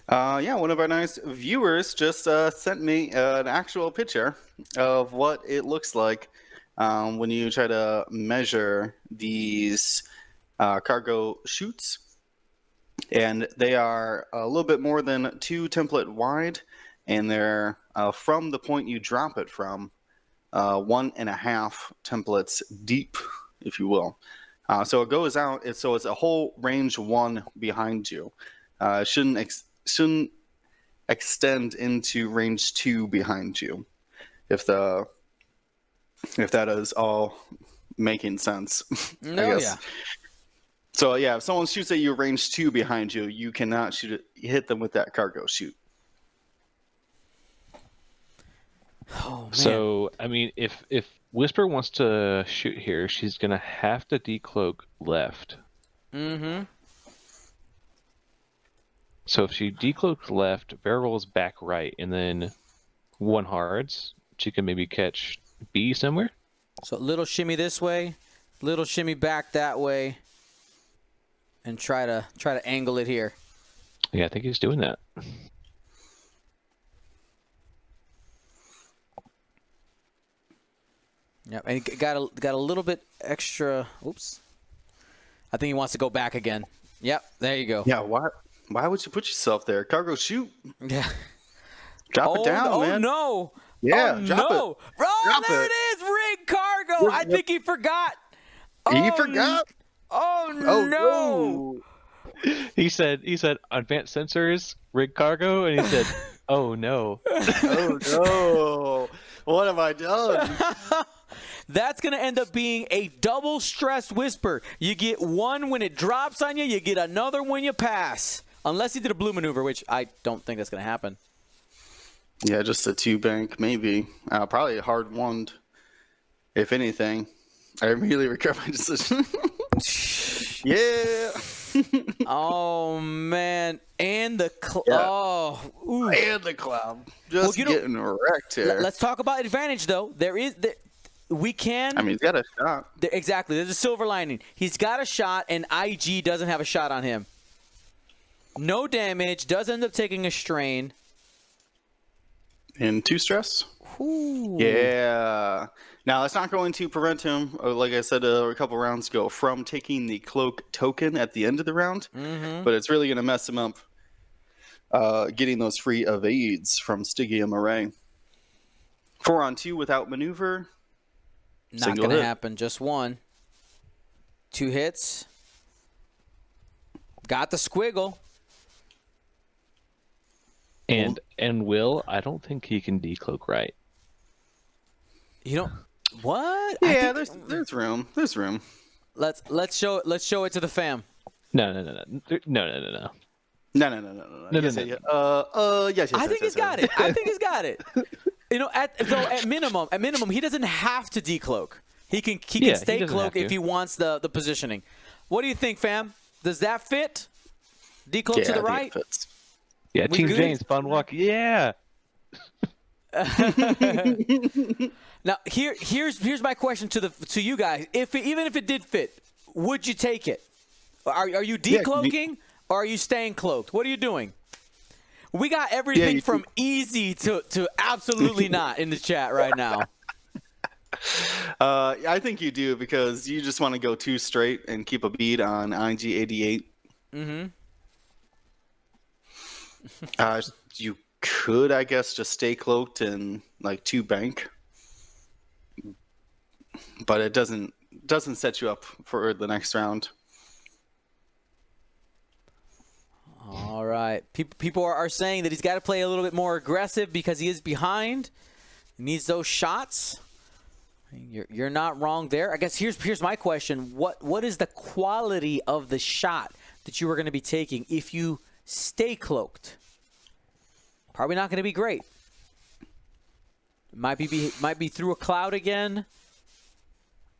[SPEAKER 2] Yeah, one of our nice viewers just sent me an actual picture of what it looks like when you try to measure these cargo chutes. And they are a little bit more than 2 template wide, and they're from the point you drop it from 1.5 templates deep, if you will. So it goes out, so it's a whole range 1 behind you. Shouldn't extend into range 2 behind you, if that is all making sense. I guess. Yeah. So yeah, if someone shoots at you range 2 behind you, you cannot hit them with that cargo shoot.
[SPEAKER 1] Oh, man.
[SPEAKER 3] So I mean, if Whisper wants to shoot here, she's gonna have to decloak left. So if she decloaks left, barrel rolls back right, and then 1 hards, she can maybe catch B somewhere.
[SPEAKER 1] So little shimmy this way, little shimmy back that way, and try to angle it here.
[SPEAKER 3] Yeah, I think he's doing that.
[SPEAKER 1] Yep, and he got a little bit extra. Oops. I think he wants to go back again. Yep, there you go.
[SPEAKER 2] Yeah, why would you put yourself there? Cargo shoot.
[SPEAKER 1] Yeah.
[SPEAKER 2] Drop it down, man.
[SPEAKER 1] Oh, no.
[SPEAKER 2] Yeah, drop it.
[SPEAKER 1] Oh, there it is. Rig cargo. I think he forgot.
[SPEAKER 2] He forgot.
[SPEAKER 1] Oh, no.
[SPEAKER 3] He said advanced sensors, rig cargo, and he said, oh, no.
[SPEAKER 2] Oh, no. What have I done?
[SPEAKER 1] That's going to end up being a double stressed Whisper. You get 1 when it drops on you. You get another when you pass. Unless he did a blue maneuver, which I don't think that's going to happen.
[SPEAKER 2] Yeah, just a 2 bank, maybe. Probably a hard 1, if anything. I immediately regret my decision. Yeah.
[SPEAKER 1] Oh, man. And the
[SPEAKER 2] And the cloud. Just getting wrecked here.
[SPEAKER 1] Let's talk about advantage, though. We can.
[SPEAKER 2] I mean, he's got a shot.
[SPEAKER 1] Exactly. There's a silver lining. He's got a shot, and IG doesn't have a shot on him. No damage. Does end up taking a strain.
[SPEAKER 2] And 2 stress.
[SPEAKER 1] Ooh.
[SPEAKER 2] Yeah. Now, it's not going to prevent him, like I said a couple rounds ago, from taking the cloak token at the end of the round. But it's really going to mess him up getting those free evades from Stygium Array. 4 on 2 without maneuver.
[SPEAKER 1] Not going to happen. Just 1. 2 hits. Got the squiggle.
[SPEAKER 3] And Will, I don't think he can decloak right.
[SPEAKER 1] You don't. What?
[SPEAKER 2] Yeah, there's room. There's room.
[SPEAKER 1] Let's show it to the fam.
[SPEAKER 3] No.
[SPEAKER 2] Yes.
[SPEAKER 1] I think he's got it. I think he's got it. You know, at minimum, he doesn't have to decloak. He can stay cloak if he wants the positioning. What do you think, fam? Does that fit? Decloak to the right?
[SPEAKER 2] Fits.
[SPEAKER 3] Yeah, Team James, fun walk. Yeah.
[SPEAKER 1] Now here's my question to you guys. Even if it did fit, would you take it? Are you decloaking or are you staying cloaked? What are you doing? We got everything from easy to absolutely not in the chat right now.
[SPEAKER 2] I think you do because you just want to go 2 straight and keep a bead on IG88.
[SPEAKER 1] Mm-hmm.
[SPEAKER 2] You could, I guess, just stay cloaked and like 2 bank, but it doesn't set you up for the next round.
[SPEAKER 1] All right. People are saying that he's got to play a little bit more aggressive because he is behind. He needs those shots. You're not wrong there. I guess here's my question. What is the quality of the shot that you are going to be taking if you stay cloaked? Probably not going to be great. Might be through a cloud again.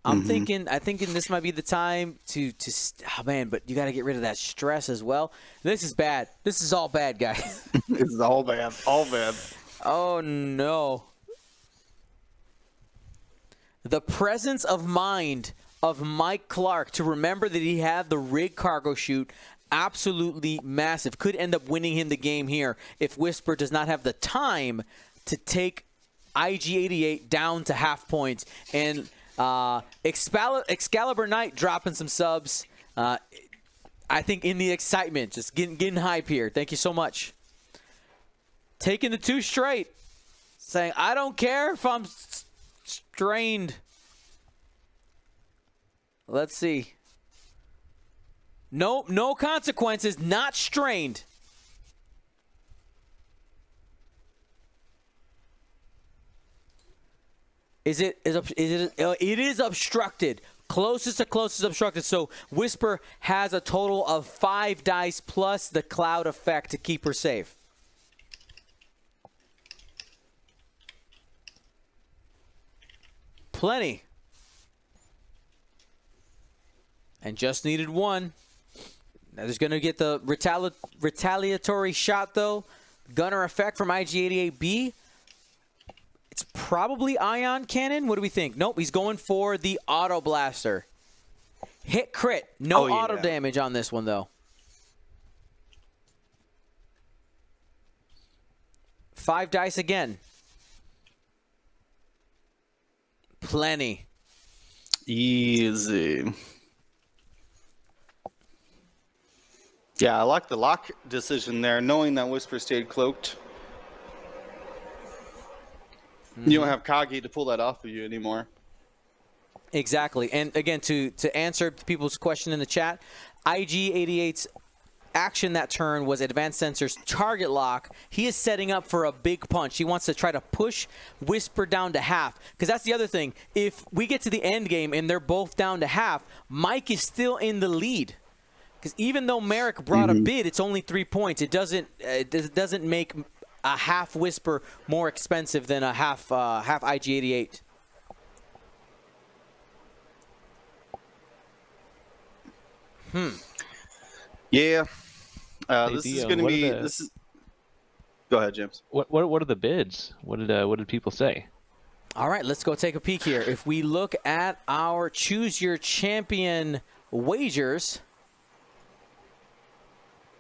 [SPEAKER 1] I'm thinking this might be the time to oh man, but you got to get rid of that stress as well. This is bad. This is all bad, guys.
[SPEAKER 2] This is all bad. All bad.
[SPEAKER 1] Oh no. The presence of mind of Mike Clark to remember that he had the rig cargo chute, absolutely massive. Could end up winning him the game here if Whisper does not have the time to take IG88 down to half points. And Excalibur Knight dropping some subs. I think in the excitement, just getting hype here. Thank you so much. Taking the 2 straight. Saying, I don't care if I'm strained. Let's see. No consequences. Not strained. It is obstructed. Closest to closest obstructed. So Whisper has a total of 5 dice plus the cloud effect to keep her safe. Plenty. And just needed 1. Now there's going to get the retaliatory shot, though. Gunner effect from IG88B. It's probably ion cannon. What do we think? Nope, he's going for the auto blaster. Hit crit. No auto damage on this one, though. 5 dice again. Plenty.
[SPEAKER 2] Easy. Yeah, I like the lock decision there, knowing that Whisper stayed cloaked. You don't have Kagi to pull that off of you anymore.
[SPEAKER 1] Exactly. And again, to answer people's question in the chat, IG88's action that turn was Advanced Sensor's target lock. He is setting up for a big punch. He wants to try to push Whisper down to half. Because that's the other thing. If we get to the end game and they're both down to half, Mike is still in the lead. Because even though Merrick brought a bid, it's only 3 points. It doesn't make a half Whisper more expensive than a half IG88.
[SPEAKER 2] Yeah. This is going to be. Go ahead, James.
[SPEAKER 3] What are the bids? What did people say?
[SPEAKER 1] All right, let's go take a peek here. If we look at our Choose Your Champion wagers,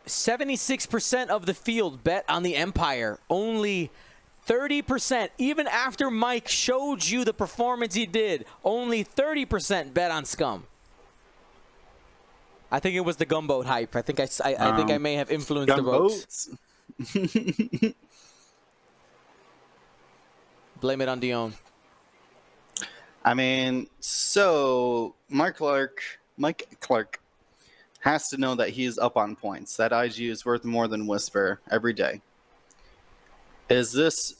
[SPEAKER 1] 76% of the field bet on the Empire. Only 30%, even after Mike showed you the performance he did, only 30% bet on Scum. I think it was the gumboat hype. I think I may have influenced the votes. Blame it on Dion.
[SPEAKER 2] I mean, so Mike Clark has to know that he's up on points. That IG is worth more than Whisper every day. Is this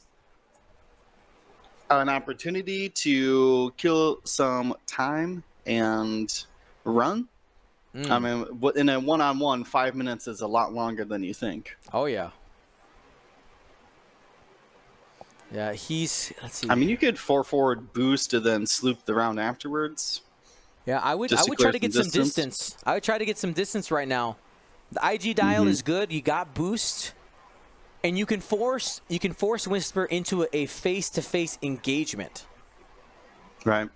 [SPEAKER 2] an opportunity to kill some time and run? I mean, in a one-on-one, 5 minutes is a lot longer than you think.
[SPEAKER 1] Oh, yeah. Yeah, let's see.
[SPEAKER 2] I mean, you could 4-forward boost and then sloop the round afterwards.
[SPEAKER 1] Yeah, I would try to get some distance. I would try to get some distance right now. The IG dial is good. You got boost. And you can force Whisper into a face-to-face engagement.
[SPEAKER 2] Right.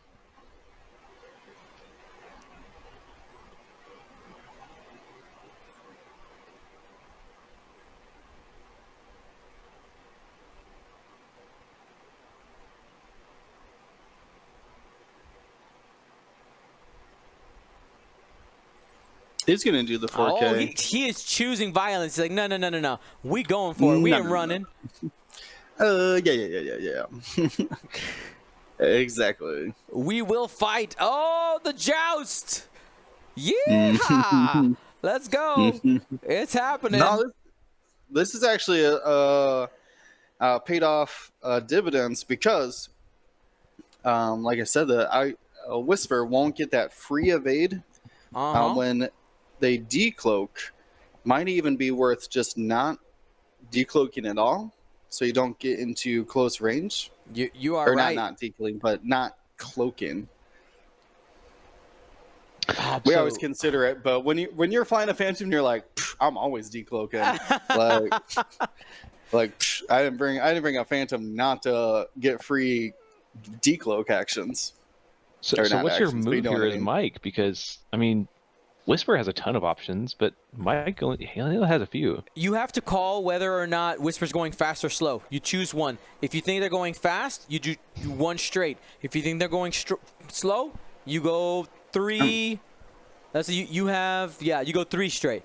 [SPEAKER 2] He's going to do the 4K.
[SPEAKER 1] Oh, he is choosing violence. He's like, no. We going for it. We ain't running.
[SPEAKER 2] Yeah. Exactly.
[SPEAKER 1] We will fight. Oh, the joust. Yeah. Let's go. It's happening.
[SPEAKER 2] No, this is actually paid off dividends because, like I said, a Whisper won't get that free evade when they decloak. Might even be worth just not decloaking at all, so you don't get into close range.
[SPEAKER 1] You are right.
[SPEAKER 2] Not decloaking, but not cloaking.
[SPEAKER 1] We
[SPEAKER 2] always consider it, but when you're flying a Phantom, you're like, I'm always decloaking. I didn't bring a Phantom not to get free decloak actions.
[SPEAKER 3] So what's your move here as Mike? Because I mean, Whisper has a ton of options, but Mike only has a few.
[SPEAKER 1] You have to call whether or not Whisper's going fast or slow. You choose one. If you think they're going fast, you do one straight. If you think they're going slow, you go 3. That's you go 3 straight.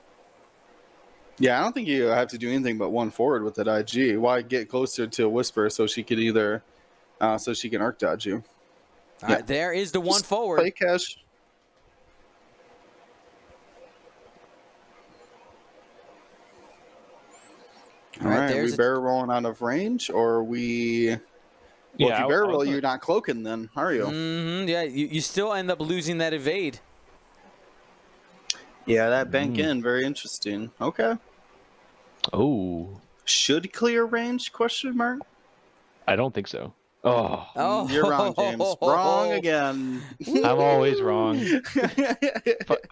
[SPEAKER 2] Yeah, I don't think you have to do anything but one forward with that IG. Why get closer to Whisper so she could so she can arc dodge you?
[SPEAKER 1] All right, there is the one forward.
[SPEAKER 2] Play cash. All right, we barrel rolling out of range, or we... Well, if you barrel roll, you're not cloaking then, are you?
[SPEAKER 1] Yeah, you still end up losing that evade.
[SPEAKER 2] Yeah, that bank in, very interesting. Okay.
[SPEAKER 3] Oh.
[SPEAKER 2] Should clear range, question mark?
[SPEAKER 3] I don't think so. Oh.
[SPEAKER 2] You're wrong, James. Wrong again.
[SPEAKER 3] I'm always wrong.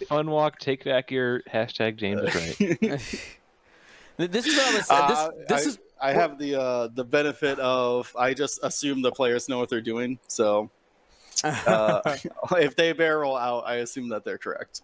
[SPEAKER 3] Fun walk, take back your hashtag James is right.
[SPEAKER 1] This is what I was
[SPEAKER 2] I have the benefit of I just assume the players know what they're doing. So if they barrel out, I assume that they're correct.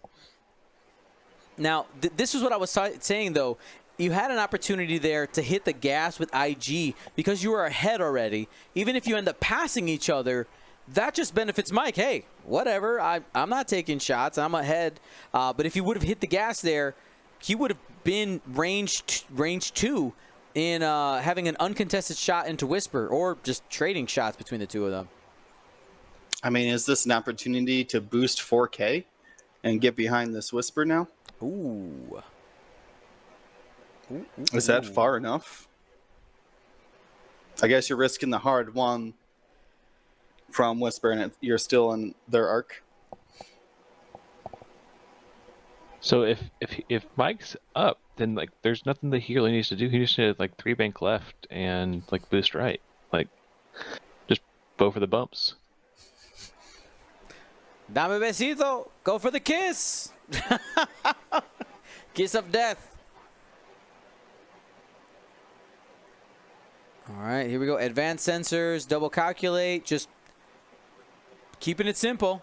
[SPEAKER 1] Now, this is what I was saying, though. You had an opportunity there to hit the gas with IG because you were ahead already. Even if you end up passing each other, that just benefits Mike. Hey, whatever. I'm not taking shots. I'm ahead. But if you would have hit the gas there, he would have been range 2 in having an uncontested shot into Whisper or just trading shots between the two of them.
[SPEAKER 2] I mean, is this an opportunity to boost 4K and get behind this Whisper now?
[SPEAKER 1] Ooh.
[SPEAKER 2] Is that far enough? I guess you're risking the hard one from Whisper, and you're still in their arc.
[SPEAKER 3] So if Mike's up, then like there's nothing that he really needs to do. He just needs like 3 bank left and like boost right, like just go for the bumps.
[SPEAKER 1] Dame besito, go for the kiss. Kiss of death. All right, here we go. Advanced sensors, double calculate, just keeping it simple.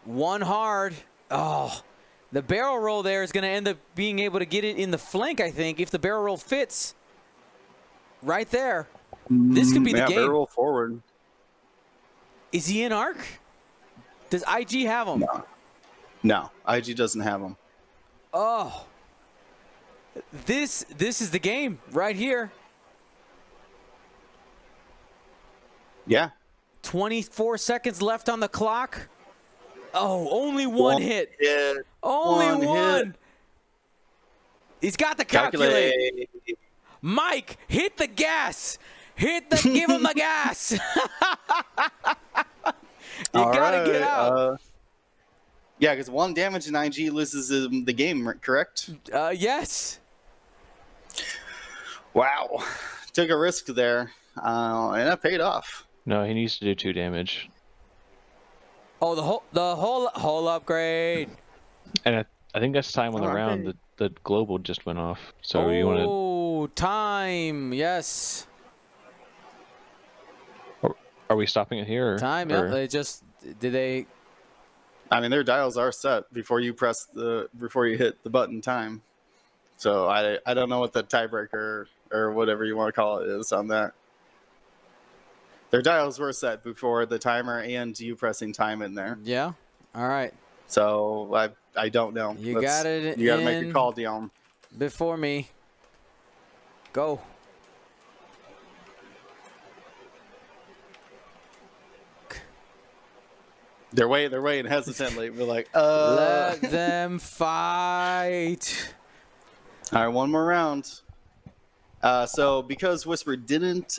[SPEAKER 1] One hard. Oh, the barrel roll there is going to end up being able to get it in the flank, I think, if the barrel roll fits. Right there. This could be the game.
[SPEAKER 2] Barrel roll forward.
[SPEAKER 1] Is he in arc? Does IG have him?
[SPEAKER 2] No, IG doesn't have him.
[SPEAKER 1] Oh. This is the game right here.
[SPEAKER 2] Yeah.
[SPEAKER 1] 24 seconds left on the clock. Oh, only one hit. Only one. Hit. He's got the calculate. Mike, hit the gas. Give him the gas. You gotta get out.
[SPEAKER 2] Yeah, because 1 damage in IG loses the game, correct?
[SPEAKER 1] Yes.
[SPEAKER 2] Wow. Took a risk there, and that paid off.
[SPEAKER 3] No, he needs to do 2 damage.
[SPEAKER 1] Oh, the whole upgrade.
[SPEAKER 3] And I think that's time on the round. The global just went off. So you want to...
[SPEAKER 1] Oh, time. Yes.
[SPEAKER 3] Are we stopping it here?
[SPEAKER 1] Time, yeah. They just... Did they...
[SPEAKER 2] I mean, their dials are set before you hit the button time. So I don't know what the tiebreaker or whatever you want to call it is on that. Their dials were set before the timer and you pressing time in there.
[SPEAKER 1] Yeah. All right.
[SPEAKER 2] So I don't know.
[SPEAKER 1] You got it.
[SPEAKER 2] You got to make a call, Dion.
[SPEAKER 1] Before me. Go.
[SPEAKER 2] They're waiting hesitantly. We're like,
[SPEAKER 1] Let them fight.
[SPEAKER 2] All right, one more round. So because Whisper didn't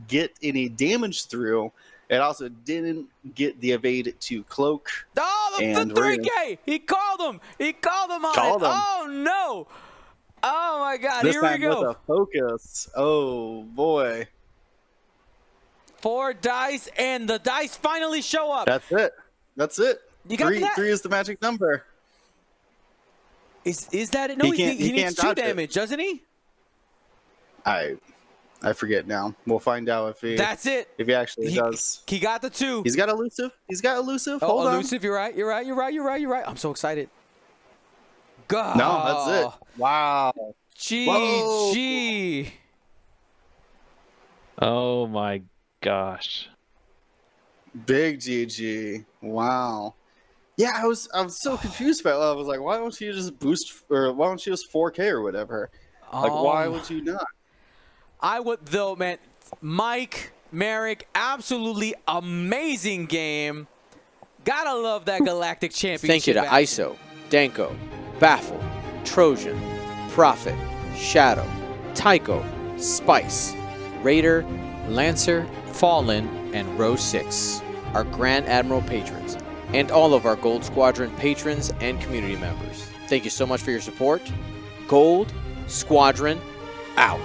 [SPEAKER 2] get any damage through, it also didn't get the evade to cloak.
[SPEAKER 1] Oh, the 3K! He called him. He called him on it. Oh no! Oh my God!
[SPEAKER 2] This
[SPEAKER 1] Here we
[SPEAKER 2] time
[SPEAKER 1] go.
[SPEAKER 2] with a focus. Oh boy!
[SPEAKER 1] 4 dice, and the dice finally show up.
[SPEAKER 2] That's it. That's it.
[SPEAKER 1] You got that?
[SPEAKER 2] 3 is the magic number.
[SPEAKER 1] Is that it? No, he needs 2 damage, doesn't he?
[SPEAKER 2] I forget now. We'll find out if he.
[SPEAKER 1] That's it.
[SPEAKER 2] If he actually does.
[SPEAKER 1] He got the 2.
[SPEAKER 2] He's got elusive. Oh,
[SPEAKER 1] Hold on. Elusive. You're right. I'm so excited. Go.
[SPEAKER 2] No, that's it. Wow.
[SPEAKER 1] GG.
[SPEAKER 3] Oh my gosh.
[SPEAKER 2] Big GG. Wow. Yeah, I was so confused about it. I was like, why don't you just boost, or why don't you just 4K or whatever? Like, why would you not?
[SPEAKER 1] I would, though, man. Mike, Merrick, absolutely amazing game. Gotta love that Galactic Championship.
[SPEAKER 4] Thank you to ISO, Danko, Baffle, Trojan, Prophet, Shadow, Tycho, Spice, Raider, Lancer, Fallen, and Row 6, our Grand Admiral patrons, and all of our Gold Squadron patrons and community members. Thank you so much for your support. Gold Squadron out.